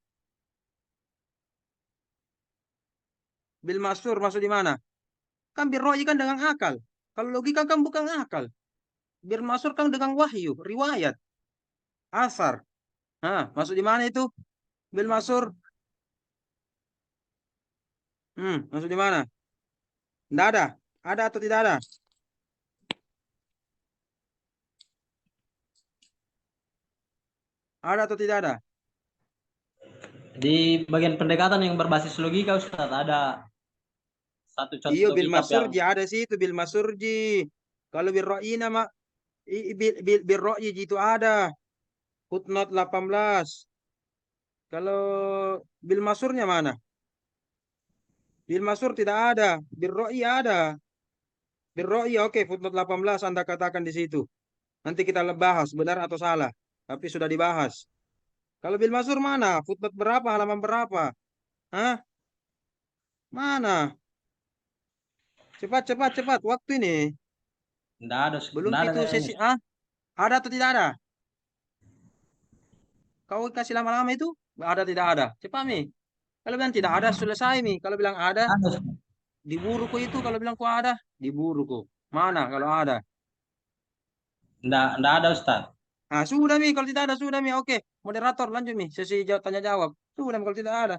Bil masur masuk di mana? Kan bil ra'yi kan dengan akal. Kalau logika kan bukan akal. Bil masur kan dengan wahyu, riwayat, asar. Masuk di mana itu? Bil masur. Masuk di mana? Tidak ada. Ada atau tidak ada? Ada atau tidak ada? Di bagian pendekatan yang berbasis logika Ustaz ada satu contoh. Iya, bil masurji ada sih itu bil masurji. Kalau bil ra'yi nama bil ra'yi itu ada. Footnote 18. Kalau bil masurnya mana? Bil masur tidak ada. Bil ra'yi ada. Bil ra'yi oke, footnote 18 Anda katakan di situ. Nanti kita bahas benar atau salah. Tapi sudah dibahas. Kalau bil masur mana? Footnote berapa? Halaman berapa? Mana? Cepat. Waktu ini. Tidak ada. Belum itu sesi. Ada atau tidak ada? Kau kasih lama-lama itu? Ada tidak ada? Cepat Mi. Kalau bilang tidak ada selesai Mi. Kalau bilang ada, di buruku itu. Kalau bilang kau ada, di buruku. Mana kalau ada? Tidak ada Ustaz. Sudah Mi. Kalau tidak ada sudah Mi. Oke. Moderator lanjut Mi. Sesi tanya jawab. Sudah kalau tidak ada.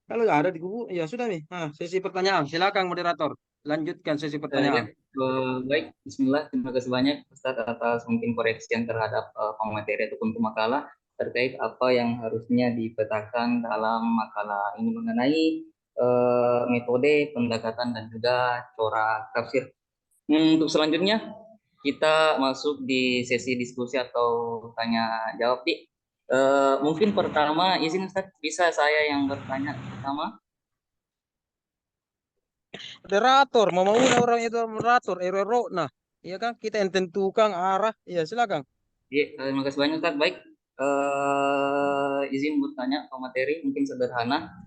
Kalau ada di kubu, ya sudah Mi. Sesi pertanyaan. Silakan moderator. Lanjutkan sesi pertanyaan. Baik, Bismillah. Terima kasih banyak Ustadz atas mungkin koreksi yang terhadap pemateri ataupun pemakalah terkait apa yang harusnya dipetakan dalam makalah ini mengenai metode pendekatan dan juga corak tafsir. Untuk selanjutnya kita masuk di sesi diskusi atau tanya jawab. Mungkin pertama izin Ustadz, bisa saya yang bertanya pertama? Moderator, mau orang itu moderator, nah, iya kan kita yang tentukan arah, ya silakan. Iya, terima kasih banyak Ustaz. Baik, izin bertanya pemateri mungkin sederhana.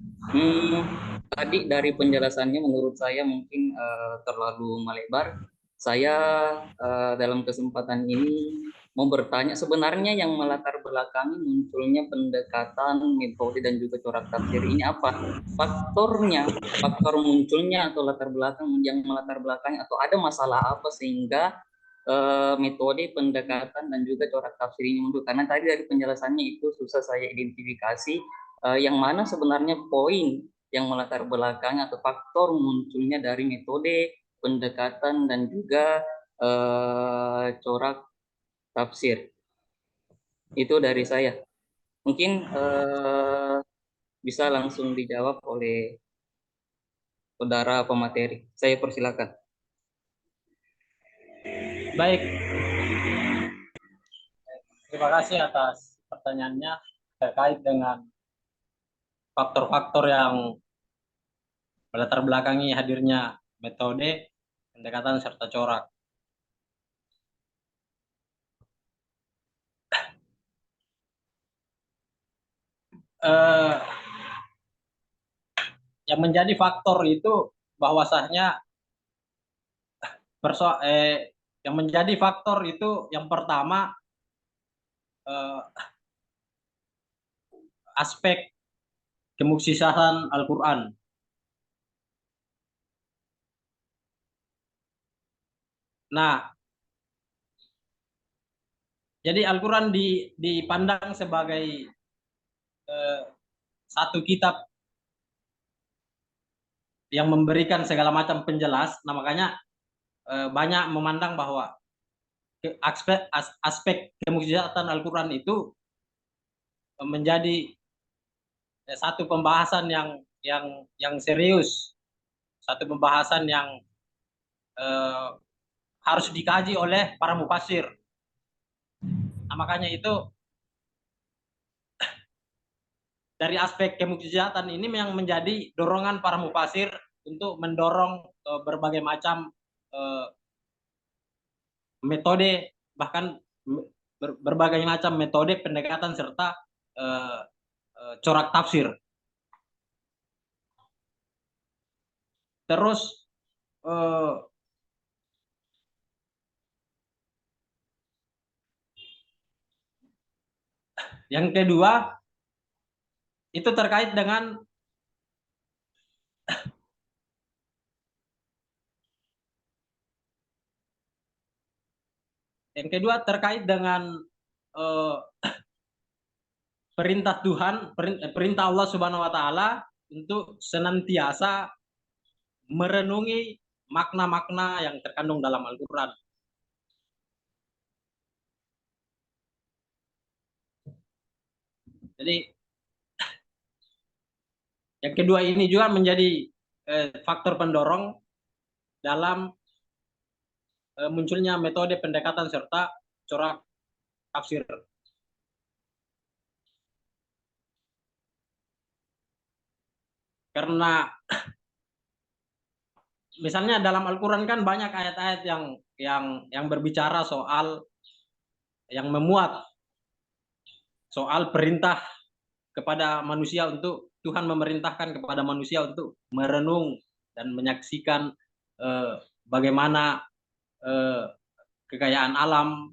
Tadi dari penjelasannya menurut saya mungkin terlalu melebar. Saya dalam kesempatan ini mau bertanya, sebenarnya yang melatar belakangi munculnya pendekatan, metode, dan juga corak tafsir ini apa? Faktornya, faktor munculnya atau latar belakang yang melatar belakangi, atau ada masalah apa sehingga metode, pendekatan, dan juga corak tafsir ini muncul? Karena tadi dari penjelasannya itu susah saya identifikasi yang mana sebenarnya poin yang melatar belakangi atau faktor munculnya dari metode, pendekatan, dan juga corak tafsir. Itu dari saya. Mungkin bisa langsung dijawab oleh saudara pemateri. Saya persilakan. Baik, terima kasih atas pertanyaannya terkait dengan faktor-faktor yang melatar belakangi hadirnya metode, pendekatan, serta corak. Yang menjadi faktor itu bahwasanya yang menjadi faktor itu yang pertama aspek kemuksisahan Al-Quran. Nah, jadi Al-Quran dipandang sebagai satu kitab yang memberikan segala macam penjelas. Nah, makanya banyak memandang bahwa aspek kemuksisahan Al-Quran itu menjadi satu pembahasan yang serius, satu pembahasan yang harus dikaji oleh para mufassir. Nah, makanya itu dari aspek kemuksisahan ini yang menjadi dorongan para mufassir untuk mendorong berbagai macam metode, bahkan berbagai macam metode pendekatan serta corak tafsir. Terus yang kedua itu terkait dengan perintah Tuhan, perintah Allah Subhanahu wa taala untuk senantiasa merenungi makna-makna yang terkandung dalam Al-Qur'an. Jadi yang kedua ini juga menjadi faktor pendorong dalam munculnya metode pendekatan serta corak tafsir. Karena misalnya dalam Al-Quran kan banyak ayat-ayat yang berbicara soal, yang memuat soal perintah kepada manusia, untuk Tuhan memerintahkan kepada manusia untuk merenung dan menyaksikan bagaimana kekayaan alam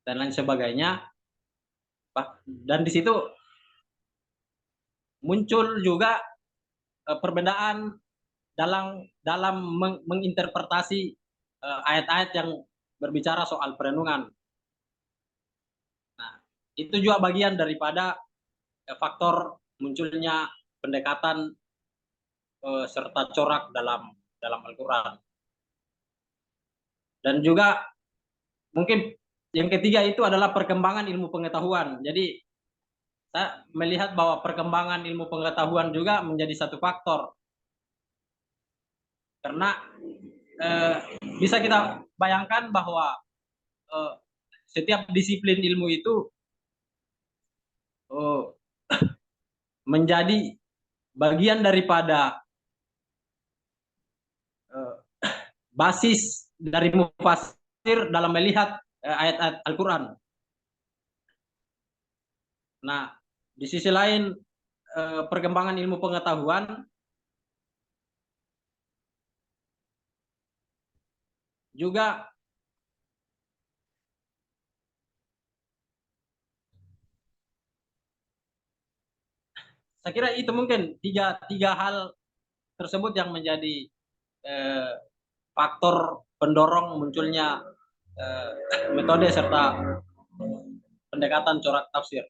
dan lain sebagainya. Dan di situ muncul juga perbedaan dalam menginterpretasi ayat-ayat yang berbicara soal perenungan. Nah, itu juga bagian daripada faktor munculnya pendekatan serta corak dalam Al-Quran. Dan juga mungkin yang ketiga itu adalah perkembangan ilmu pengetahuan. Jadi saya melihat bahwa perkembangan ilmu pengetahuan juga menjadi satu faktor. Karena bisa kita bayangkan bahwa setiap disiplin ilmu itu menjadi bagian daripada basis dari mufassir dalam melihat ayat-ayat Al-Quran. Nah, di sisi lain perkembangan ilmu pengetahuan juga saya kira itu mungkin tiga hal tersebut yang menjadi faktor pendorong munculnya metode serta pendekatan corak tafsir.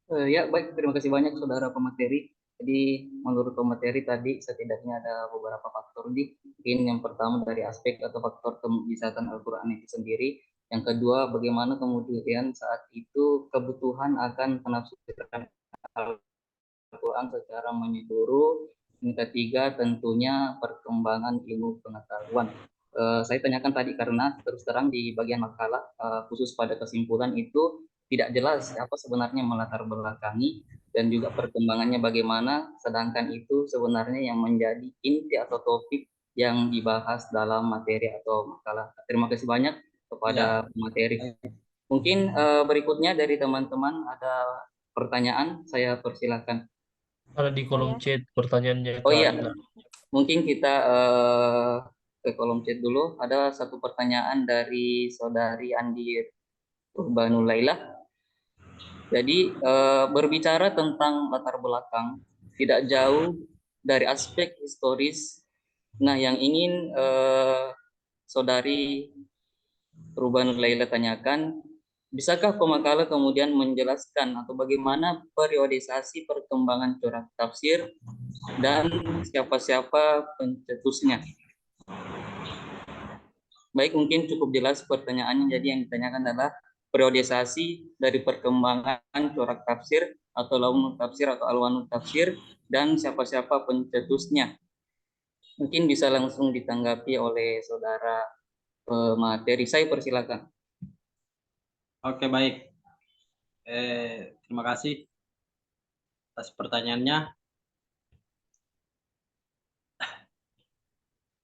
Ya, baik. Terima kasih banyak saudara pemateri. Jadi menurut pemateri tadi setidaknya ada beberapa faktor nih. Mungkin yang pertama dari aspek atau faktor kemujizatan Al-Quran itu sendiri. Yang kedua, bagaimana kemudian saat itu kebutuhan akan penafsiran Al-Quran secara menyeluruh. Yang ketiga, tentunya perkembangan ilmu pengetahuan. Saya tanyakan tadi karena terus terang di bagian makalah khusus pada kesimpulan itu tidak jelas apa sebenarnya melatar belakangi dan juga perkembangannya bagaimana, sedangkan itu sebenarnya yang menjadi inti atau topik yang dibahas dalam materi atau makalah. Terima kasih banyak kepada materi. Mungkin berikutnya dari teman-teman ada pertanyaan, saya persilakan. Ada di kolom chat pertanyaannya. Oh iya, mungkin kita ke kolom chat dulu. Ada satu pertanyaan dari saudari Andi Urbanulaila. Jadi berbicara tentang latar belakang, tidak jauh dari aspek historis. Nah, yang ingin saudari Urbanulaila tanyakan, bisakah pemakalah kemudian menjelaskan atau bagaimana periodisasi perkembangan corak tafsir dan siapa-siapa pencetusnya? Baik, mungkin cukup jelas pertanyaannya. Jadi yang ditanyakan adalah periodisasi dari perkembangan corak tafsir atau launut tafsir atau alwanut tafsir dan siapa-siapa pencetusnya. Mungkin bisa langsung ditanggapi oleh saudara pemateri. Saya persilakan. Oke, baik. Terima kasih atas pertanyaannya.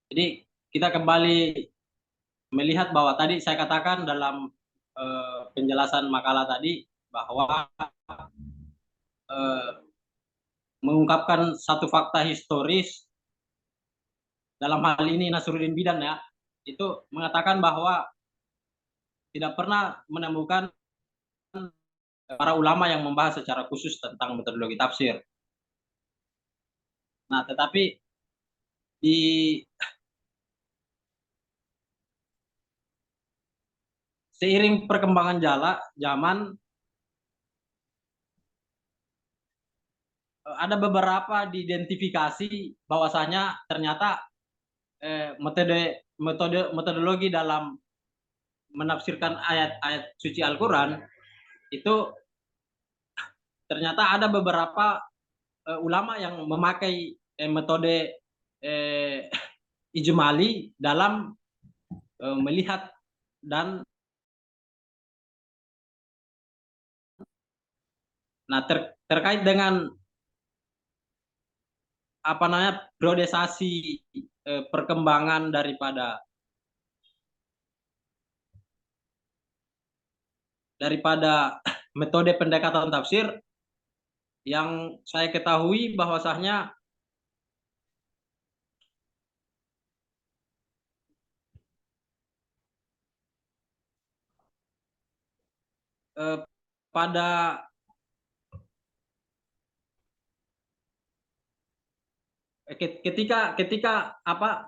Jadi kita kembali melihat bahwa tadi saya katakan dalam penjelasan makalah tadi bahwa mengungkapkan satu fakta historis dalam hal ini Nasruddin Bidan ya, itu mengatakan bahwa tidak pernah menemukan para ulama yang membahas secara khusus tentang metodologi tafsir. Nah, tetapi di seiring perkembangan zaman ada beberapa diidentifikasi bahwasanya ternyata metodologi dalam menafsirkan ayat-ayat suci Al-Quran itu ternyata ada beberapa ulama yang memakai metode ijmali dalam melihat dan terkait dengan apa namanya periodisasi perkembangan daripada metode pendekatan tafsir yang saya ketahui bahwasanya pada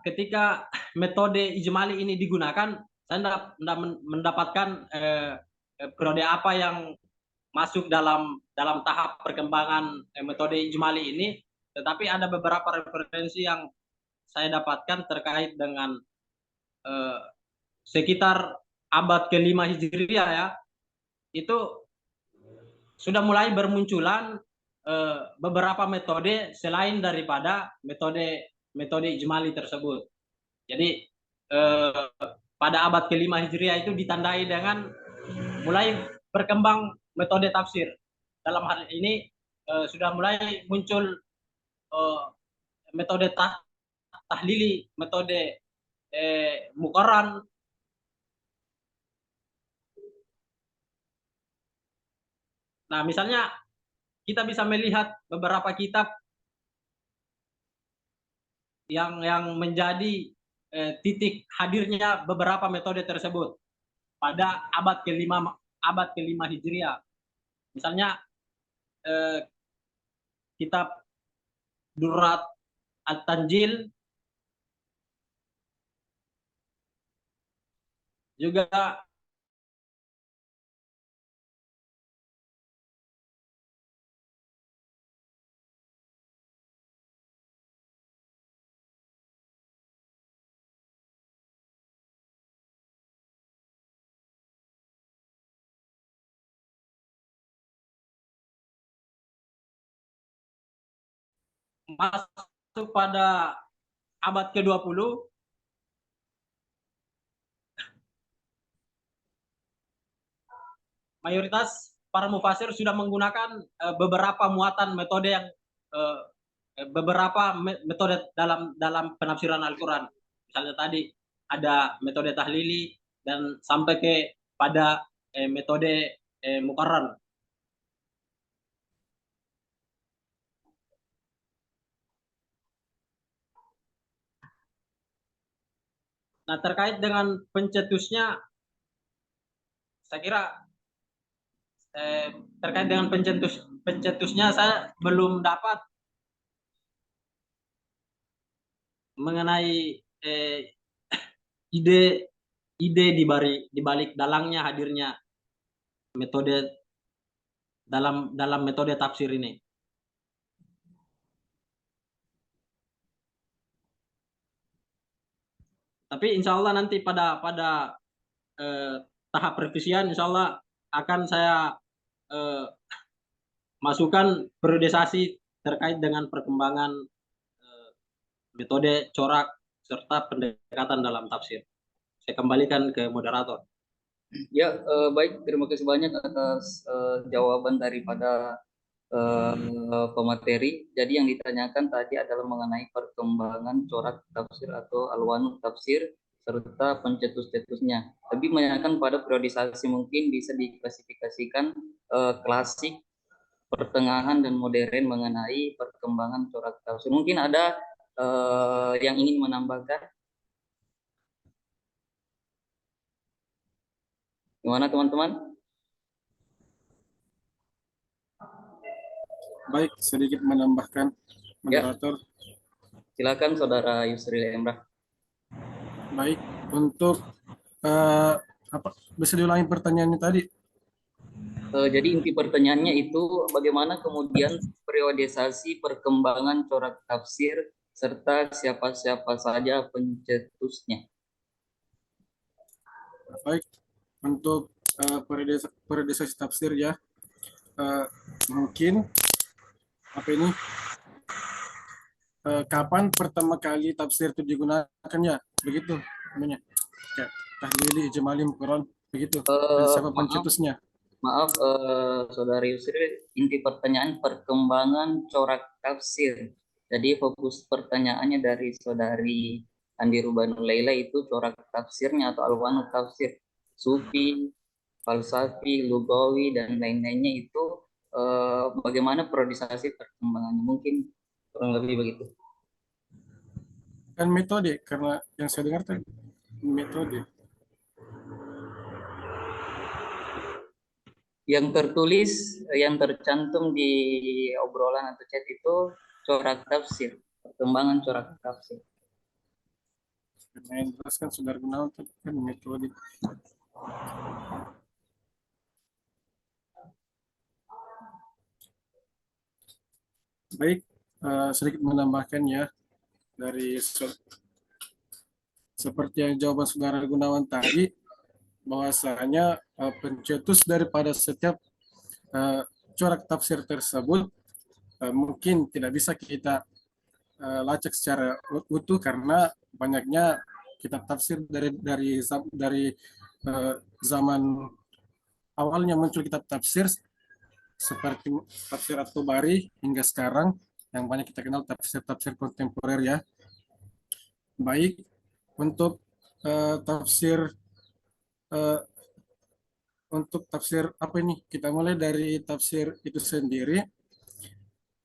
ketika metode ijmali ini digunakan, saya tidak mendapatkan periode apa yang masuk dalam tahap perkembangan metode ijmali ini, tetapi ada beberapa referensi yang saya dapatkan terkait dengan sekitar abad ke-5 Hijriah ya, itu sudah mulai bermunculan beberapa metode selain daripada metode ijmali tersebut. Jadi pada abad ke-5 Hijriah itu ditandai dengan mulai berkembang metode tafsir. Dalam hal ini sudah mulai muncul metode tahlili, metode muqarran. Nah, misalnya kita bisa melihat beberapa kitab yang menjadi titik hadirnya beberapa metode tersebut pada abad ke-5 Hijriah. Misalnya kitab Durat At-Tanjil, juga masuk pada abad ke-20, mayoritas para mufasir sudah menggunakan beberapa muatan metode yang beberapa metode dalam penafsiran Al-Quran. Misalnya tadi ada metode tahlili dan sampai ke pada metode muqarrar. Nah, terkait dengan pencetusnya, saya kira terkait dengan pencetusnya saya belum dapat mengenai ide di balik dalangnya hadirnya metode dalam metode tafsir ini. Tapi insya Allah nanti pada tahap revisian insya Allah akan saya masukkan periodisasi terkait dengan perkembangan metode corak serta pendekatan dalam tafsir. Saya kembalikan ke moderator. Ya, baik. Terima kasih banyak atas jawaban daripada pemateri. Jadi yang ditanyakan tadi adalah mengenai perkembangan corak tafsir atau alwanut tafsir serta pencetus-cetusnya. Lebih menanyakan pada periodisasi, mungkin bisa diklasifikasikan klasik, pertengahan, dan modern mengenai perkembangan corak tafsir. Mungkin ada yang ingin menambahkan? Gimana teman-teman? Baik, sedikit menambahkan moderator. Silakan Saudara Yusril Emrah. Baik, untuk bisa diulangi pertanyaannya tadi? Jadi inti pertanyaannya itu bagaimana kemudian periodisasi perkembangan corak tafsir serta siapa-siapa saja pencetusnya. Baik, untuk periodisasi tafsir ya, mungkin kapan pertama kali tafsir itu digunakan ya, begitu namanya, tahlili, ijmali, muqarrar, begitu. Dan siapa pencetusnya? Maaf, Saudara Yusril, inti pertanyaan perkembangan corak tafsir. Jadi fokus pertanyaannya dari Saudari Andi Rubanul Laila itu corak tafsirnya atau alwanut tafsir, sufi, falsafi, lugawi, dan lain-lainnya itu bagaimana periodisasi perkembangannya, mungkin kurang lebih begitu. Kan metode, karena yang saya dengar tadi metode. Yang tertulis, yang tercantum di obrolan atau chat itu corak tafsir, perkembangan corak tafsir. Yang jelaskan Saudara Gunawan kan metode. Baik, sedikit menambahkan ya, dari seperti yang jawaban Saudara Gunawan tadi, bahwasanya pencetus daripada setiap corak tafsir tersebut mungkin tidak bisa kita lacak secara utuh karena banyaknya kitab tafsir dari zaman awalnya muncul kitab tafsir seperti tafsir At-Tabari hingga sekarang yang banyak kita kenal tafsir-tafsir kontemporer ya. Baik, untuk tafsir apa ini? Kita mulai dari tafsir itu sendiri.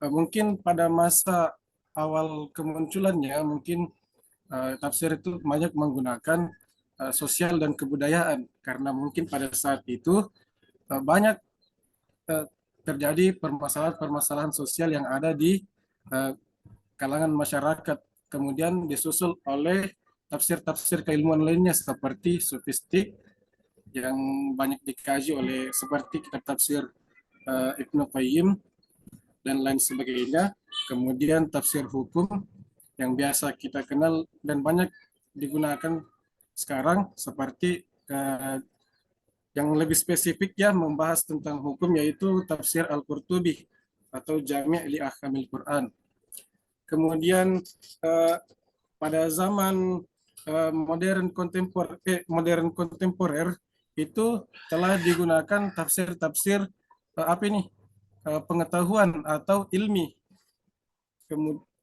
Mungkin pada masa awal kemunculannya mungkin tafsir itu banyak menggunakan sosial dan kebudayaan karena mungkin pada saat itu banyak terjadi permasalahan-permasalahan sosial yang ada di kalangan masyarakat. Kemudian disusul oleh tafsir-tafsir keilmuan lainnya seperti sofistik yang banyak dikaji oleh seperti kitab tafsir Ibnu Qayyim dan lain sebagainya. Kemudian tafsir hukum yang biasa kita kenal dan banyak digunakan sekarang seperti yang lebih spesifik ya membahas tentang hukum yaitu tafsir Al-Qurtubi atau Jami' li Ahkamil Quran. Kemudian pada zaman modern kontemporer itu telah digunakan tafsir-tafsir pengetahuan atau ilmi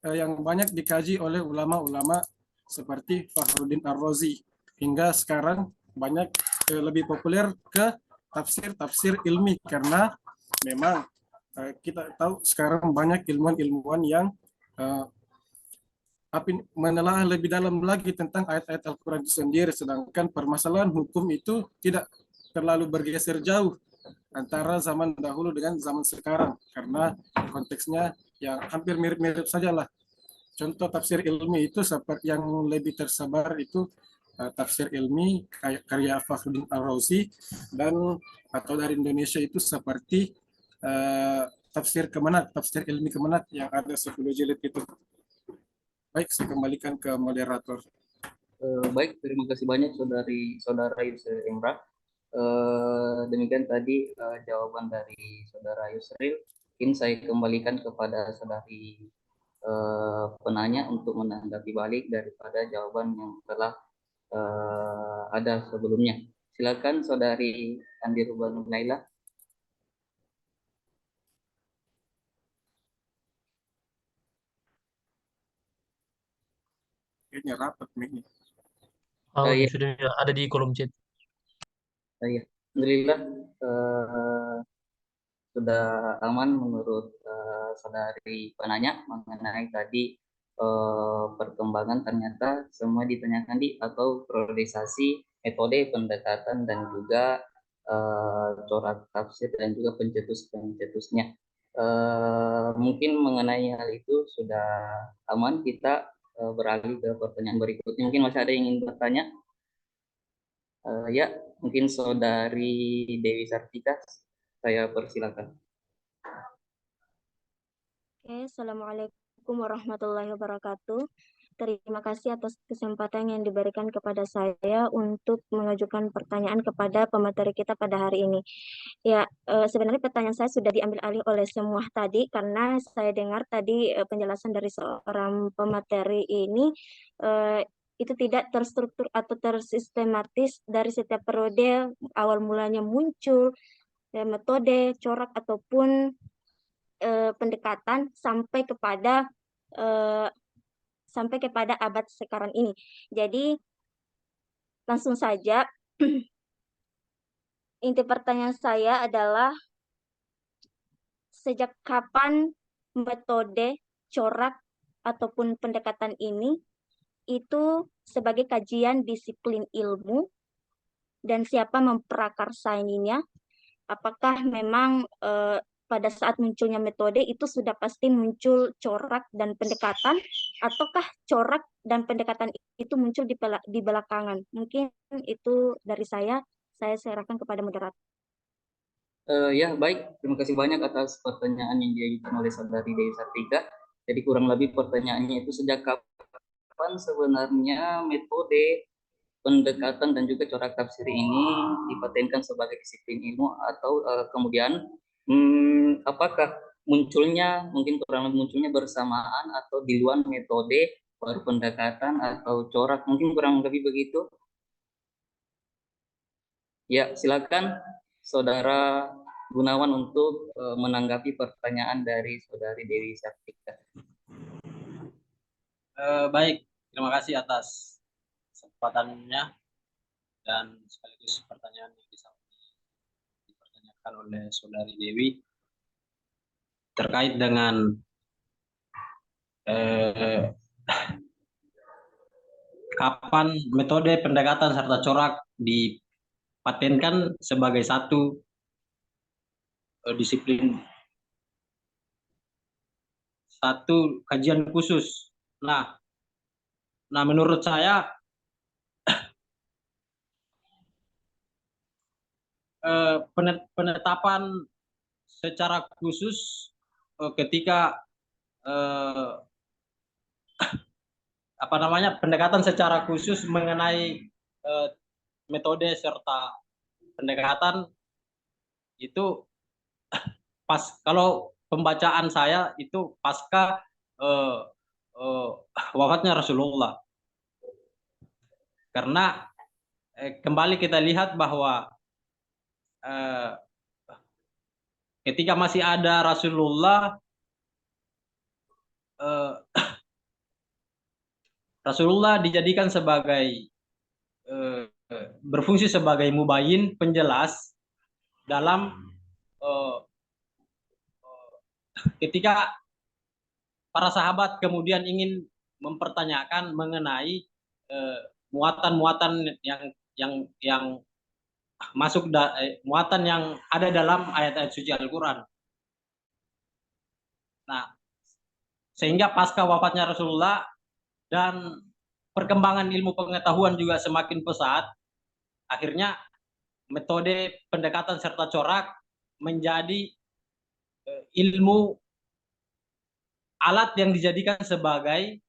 yang banyak dikaji oleh ulama-ulama seperti Fakhruddin Ar-Razi. Hingga sekarang banyak lebih populer ke tafsir-tafsir ilmi karena memang kita tahu sekarang banyak ilmuwan-ilmuwan yang menelaah lebih dalam lagi tentang ayat-ayat Al-Quran itu sendiri, sedangkan permasalahan hukum itu tidak terlalu bergeser jauh antara zaman dahulu dengan zaman sekarang karena konteksnya yang hampir mirip-mirip saja lah. Contoh tafsir ilmi itu seperti yang lebih tersebar itu tafsir ilmi karya Fakhruddin Ar-Razi dan atau dari Indonesia itu seperti tafsir Kemenak, tafsir ilmi Kemenak yang ada 10 jilid itu. Baik, saya kembalikan ke moderator. Baik, terima kasih banyak saudara Yusril Imran. Demikian tadi jawaban dari saudara Yusril. Mungkin saya kembalikan kepada saudari penanya untuk menanggapi balik daripada jawaban yang telah ada sebelumnya. Silakan saudari Andi Rubanul Laila. Kayaknya rapat ini. Ya sudah ada di kolom chat. Iya, alhamdulillah sudah aman menurut saudari penanya mengenai tadi perkembangan ternyata semua ditanyakan di atau priorisasi metode pendekatan dan juga corak tafsir dan juga pencetusnya. Mungkin mengenai hal itu sudah aman, kita beralih ke pertanyaan berikutnya. Mungkin masih ada yang ingin bertanya? Ya, mungkin saudari Dewi Sartika, saya persilakan. Oke, Assalamualaikum warahmatullahi wabarakatuh. Terima kasih atas kesempatan yang diberikan kepada saya untuk mengajukan pertanyaan kepada pemateri kita pada hari ini. Ya, sebenarnya pertanyaan saya sudah diambil alih oleh semua tadi karena saya dengar tadi penjelasan dari seorang pemateri ini itu tidak terstruktur atau tersistematis dari setiap periode awal mulanya muncul metode, corak ataupun pendekatan sampai kepada abad sekarang ini. Jadi langsung saja inti pertanyaan saya adalah sejak kapan metode, corak ataupun pendekatan ini itu sebagai kajian disiplin ilmu dan siapa memprakarsainya? Apakah memang pada saat munculnya metode itu sudah pasti muncul corak dan pendekatan, ataukah corak dan pendekatan itu muncul di belakangan? Mungkin itu dari saya serahkan kepada moderator. Ya, baik. Terima kasih banyak atas pertanyaan yang diajukan oleh saudari Dewi Sartika. Jadi kurang lebih pertanyaannya itu sejak kapan sebenarnya metode pendekatan dan juga corak tafsir ini dipatenkan sebagai disiplin ilmu atau kemudian apakah munculnya mungkin kurang lebih munculnya bersamaan atau di luar metode baru pendekatan atau corak, mungkin kurang lebih begitu. Ya, silakan saudara Gunawan untuk menanggapi pertanyaan dari saudari Dewi Sartika. Baik, terima kasih atas kesempatannya dan sekaligus pertanyaan yang dipertanyakan oleh saudari Dewi terkait dengan kapan metode pendekatan serta corak dipatenkan sebagai satu disiplin, satu kajian khusus. Nah menurut saya penetapan secara khusus ketika pendekatan secara khusus mengenai metode serta pendekatan itu kalau pembacaan saya itu pasca wafatnya Rasulullah, karena kembali kita lihat bahwa ketika masih ada Rasulullah, Rasulullah dijadikan sebagai berfungsi sebagai mubayyin, penjelas dalam ketika para sahabat kemudian ingin mempertanyakan mengenai muatan-muatan yang masuk muatan yang ada dalam ayat-ayat suci Al-Quran. Nah, sehingga pasca wafatnya Rasulullah dan perkembangan ilmu pengetahuan juga semakin pesat, akhirnya metode pendekatan serta corak menjadi ilmu alat yang dijadikan sebagai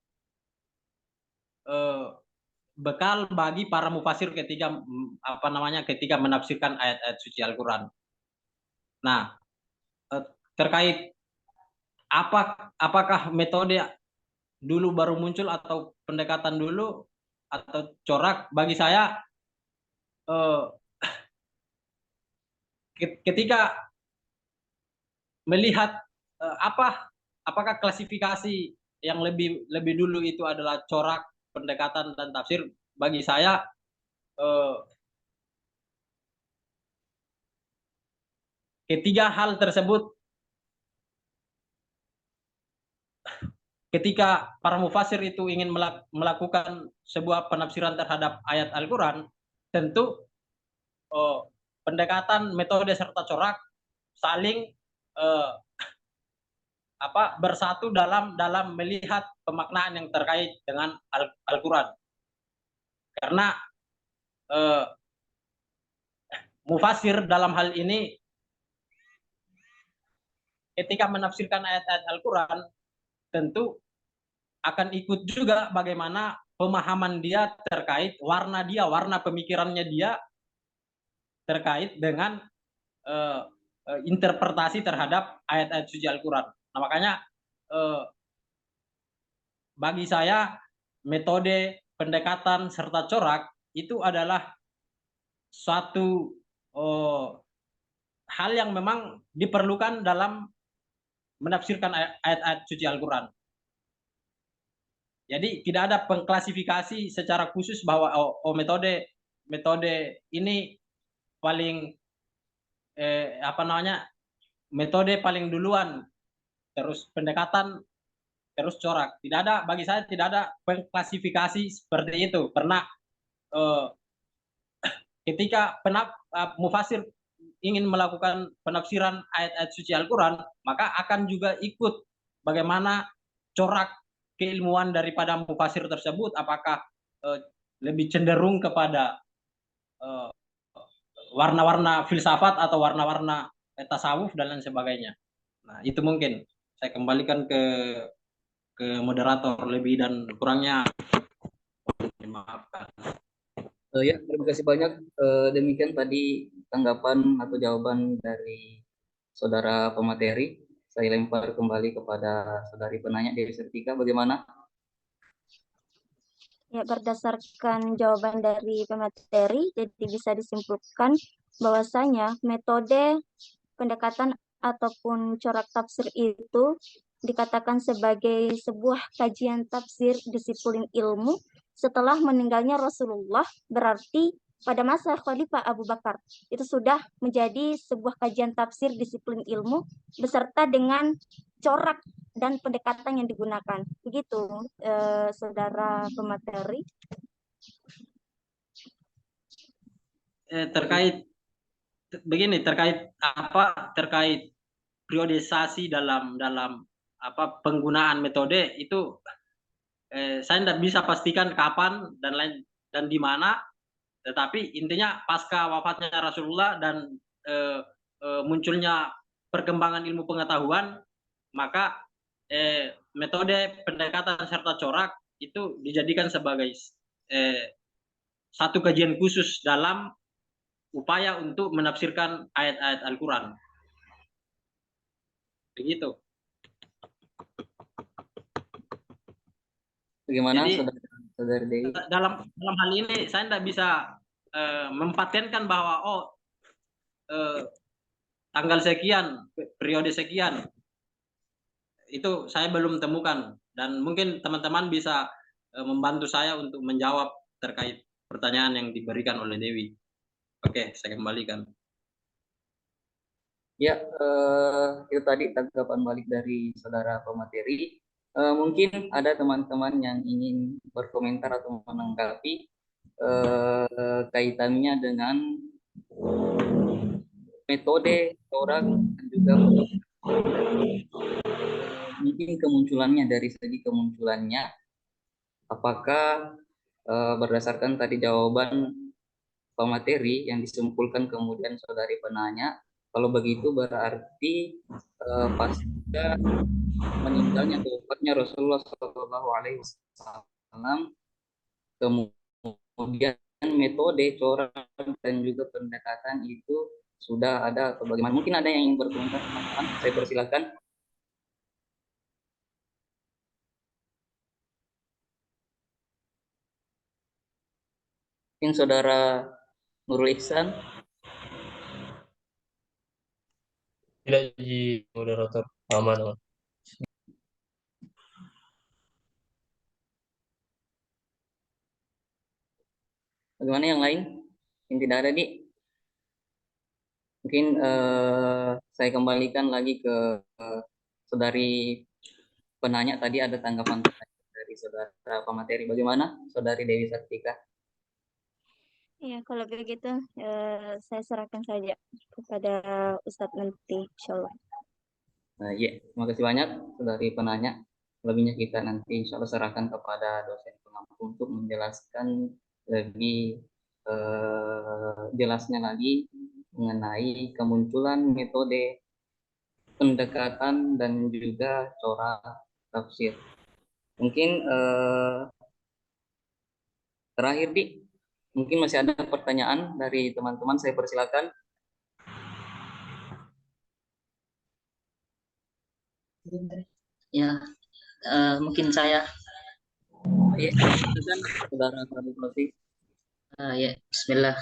bekal bagi para mufasir ketika ketika menafsirkan ayat-ayat suci Al-Quran. Nah, terkait apakah metode dulu baru muncul atau pendekatan dulu atau corak, bagi saya ketika melihat apakah klasifikasi yang lebih dulu itu adalah corak, pendekatan dan tafsir, bagi saya ketiga hal tersebut ketika para mufasir itu ingin melakukan sebuah penafsiran terhadap ayat Al-Quran, tentu pendekatan, metode serta corak saling bersatu dalam melihat pemaknaan yang terkait dengan Al-Quran. Karena mufasir dalam hal ini ketika menafsirkan ayat-ayat Al-Quran tentu akan ikut juga bagaimana pemahaman dia terkait warna pemikirannya dia terkait dengan interpretasi terhadap ayat-ayat suci Al-Quran. Nah, makanya bagi saya metode pendekatan serta corak itu adalah suatu hal yang memang diperlukan dalam menafsirkan ayat-ayat suci Al-Quran. Jadi tidak ada pengklasifikasi secara khusus bahwa metode ini paling metode paling duluan, terus pendekatan, terus corak. Tidak ada, bagi saya tidak ada pengklasifikasi seperti itu. Karena ketika mufasir ingin melakukan penafsiran ayat-ayat suci Al-Quran, maka akan juga ikut bagaimana corak keilmuan daripada mufasir tersebut, apakah lebih cenderung kepada warna-warna filsafat atau warna-warna tasawuf dan lain sebagainya. Nah, itu mungkin saya kembalikan ke moderator, lebih dan kurangnya dimaafkan. Ya, terima kasih banyak. Demikian tadi tanggapan atau jawaban dari saudara pemateri. Saya lempar kembali kepada saudari penanya dari Sertika. Bagaimana? Ya, berdasarkan jawaban dari pemateri, jadi bisa disimpulkan bahwasanya metode pendekatan ataupun corak tafsir itu dikatakan sebagai sebuah kajian tafsir disiplin ilmu setelah meninggalnya Rasulullah, berarti pada masa Khalifah Abu Bakar itu sudah menjadi sebuah kajian tafsir disiplin ilmu beserta dengan corak dan pendekatan yang digunakan. Begitu, saudara pemateri. Terkait begini terkait periodisasi dalam penggunaan metode itu saya tidak bisa pastikan kapan dan di mana, tetapi intinya pasca wafatnya Rasulullah dan munculnya perkembangan ilmu pengetahuan, maka metode pendekatan serta corak itu dijadikan sebagai satu kajian khusus dalam upaya untuk menafsirkan ayat-ayat Al-Quran. Begitu. Bagaimana Jadi, Saudari Dewi? dalam hal ini saya tidak bisa mempatenkan bahwa tanggal sekian, periode sekian, itu saya belum temukan, dan mungkin teman-teman bisa membantu saya untuk menjawab terkait pertanyaan yang diberikan oleh Dewi. Oke, saya kembalikan. Ya, itu tadi tanggapan balik dari saudara pemateri. Mungkin ada teman-teman yang ingin berkomentar atau menanggapi kaitannya dengan metode orang dan juga mungkin kemunculannya, dari segi kemunculannya, apakah berdasarkan tadi jawaban pemateri yang disimpulkan kemudian saudari penanya, kalau begitu berarti pasca meninggalnya atau wafatnya Rasulullah SAW, kemudian metode corak dan juga pendekatan itu sudah ada atau bagaimana? Mungkin ada yang ingin berkomentar, teman-teman. Saya persilakan. Mungkin saudara Nurul Ihsan. Tidak di moderator. Aman. Bagaimana yang lain? Yang tidak ada, Di? Mungkin saya kembalikan lagi ke saudari penanya. Tadi ada tanggapan dari saudara pemateri. Bagaimana, saudari Dewi Sartika? Ya, kalau begitu saya serahkan saja kepada Ustadz nanti, insya Allah. Nah, ya, terima kasih banyak saudari penanya. Lebihnya kita nanti insya Allah serahkan kepada dosen pengampu untuk menjelaskan lebih jelasnya lagi mengenai kemunculan metode pendekatan dan juga corak tafsir. Mungkin terakhir, Di, mungkin masih ada pertanyaan dari teman-teman, saya persilakan. Ya, mungkin saya. Ya, silakan saudara Fadil Lutfi. Ya, Bismillah.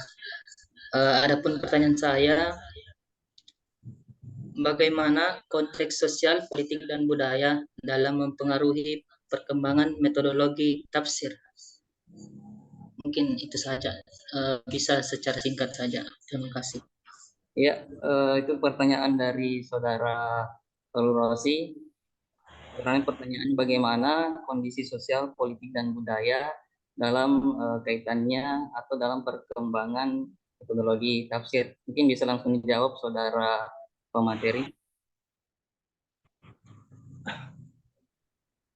Adapun pertanyaan saya, bagaimana konteks sosial, politik, dan budaya dalam mempengaruhi perkembangan metodologi tafsir? Mungkin itu saja, bisa secara singkat saja. Terima kasih. Ya, itu pertanyaan dari saudara Rosi. Pertanyaan bagaimana kondisi sosial, politik, dan budaya dalam kaitannya atau dalam perkembangan metodologi tafsir. Mungkin bisa langsung dijawab saudara pemateri.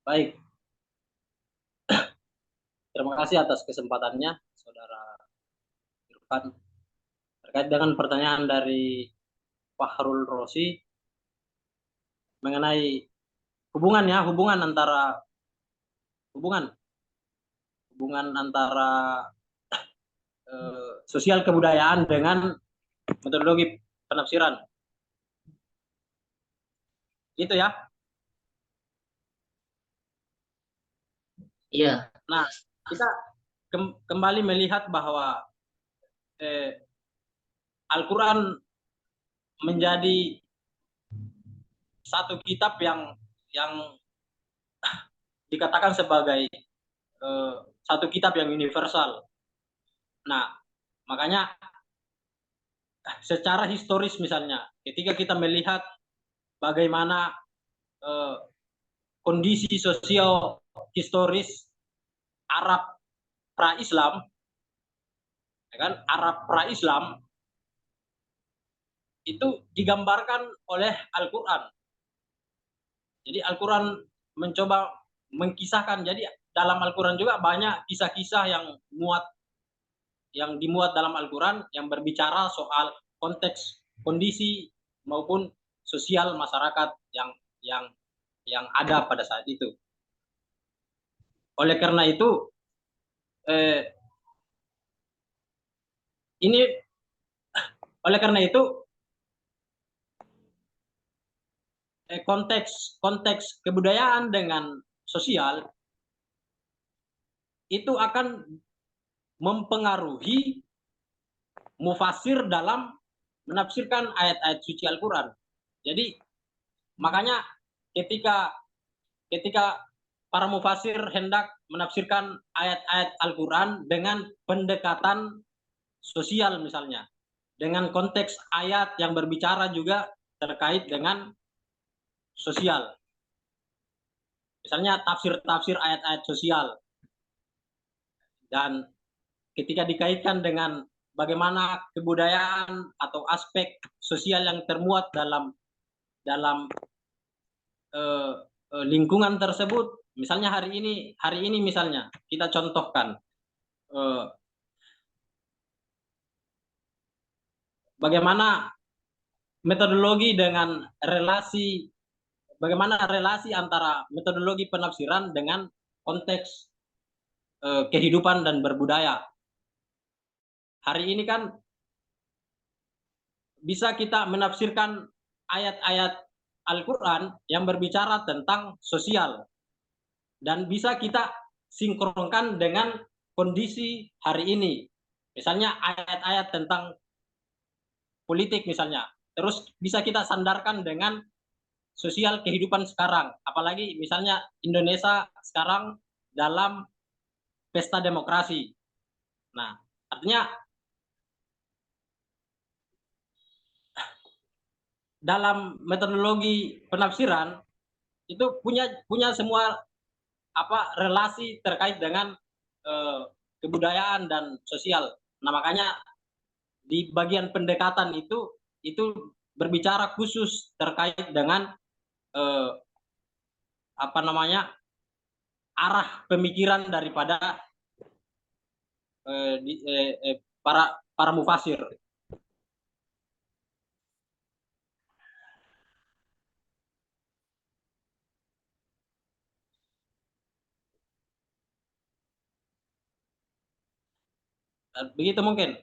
Baik. Terima kasih atas kesempatannya, saudara Irfan. Terkait dengan pertanyaan dari Fahrul Rosi mengenai hubungan antara sosial kebudayaan dengan metodologi penafsiran. Gitu ya. Iya. Nah, kita kembali melihat bahwa Al-Quran menjadi satu kitab yang dikatakan sebagai satu kitab yang universal. Nah, makanya secara historis misalnya, ketika kita melihat bagaimana kondisi sosial historis Arab pra-Islam, ya kan? Arab pra-Islam itu digambarkan oleh Al-Quran. Jadi Al-Quran mencoba mengkisahkan. Jadi dalam Al-Quran juga banyak kisah-kisah yang dimuat dalam Al-Quran yang berbicara soal konteks kondisi maupun sosial masyarakat yang ada pada saat itu. Oleh karena itu konteks kebudayaan dengan sosial itu akan mempengaruhi mufasir dalam menafsirkan ayat-ayat suci Al-Quran. Jadi makanya ketika para mufasir hendak menafsirkan ayat-ayat Al-Quran dengan pendekatan sosial misalnya, dengan konteks ayat yang berbicara juga terkait dengan sosial. Misalnya tafsir-tafsir ayat-ayat sosial. Dan ketika dikaitkan dengan bagaimana kebudayaan atau aspek sosial yang termuat dalam lingkungan tersebut, misalnya hari ini misalnya kita contohkan bagaimana metodologi dengan bagaimana relasi antara metodologi penafsiran dengan konteks kehidupan dan berbudaya. Hari ini kan bisa kita menafsirkan ayat-ayat Al-Quran yang berbicara tentang sosial. Dan bisa kita sinkronkan dengan kondisi hari ini. Misalnya ayat-ayat tentang politik misalnya. Terus bisa kita sandarkan dengan sosial kehidupan sekarang. Apalagi misalnya Indonesia sekarang dalam pesta demokrasi. Nah, artinya dalam metodologi penafsiran itu punya semua relasi terkait dengan kebudayaan dan sosial. Nah, makanya di bagian pendekatan itu berbicara khusus terkait dengan arah pemikiran daripada para mufasir. Begitu mungkin.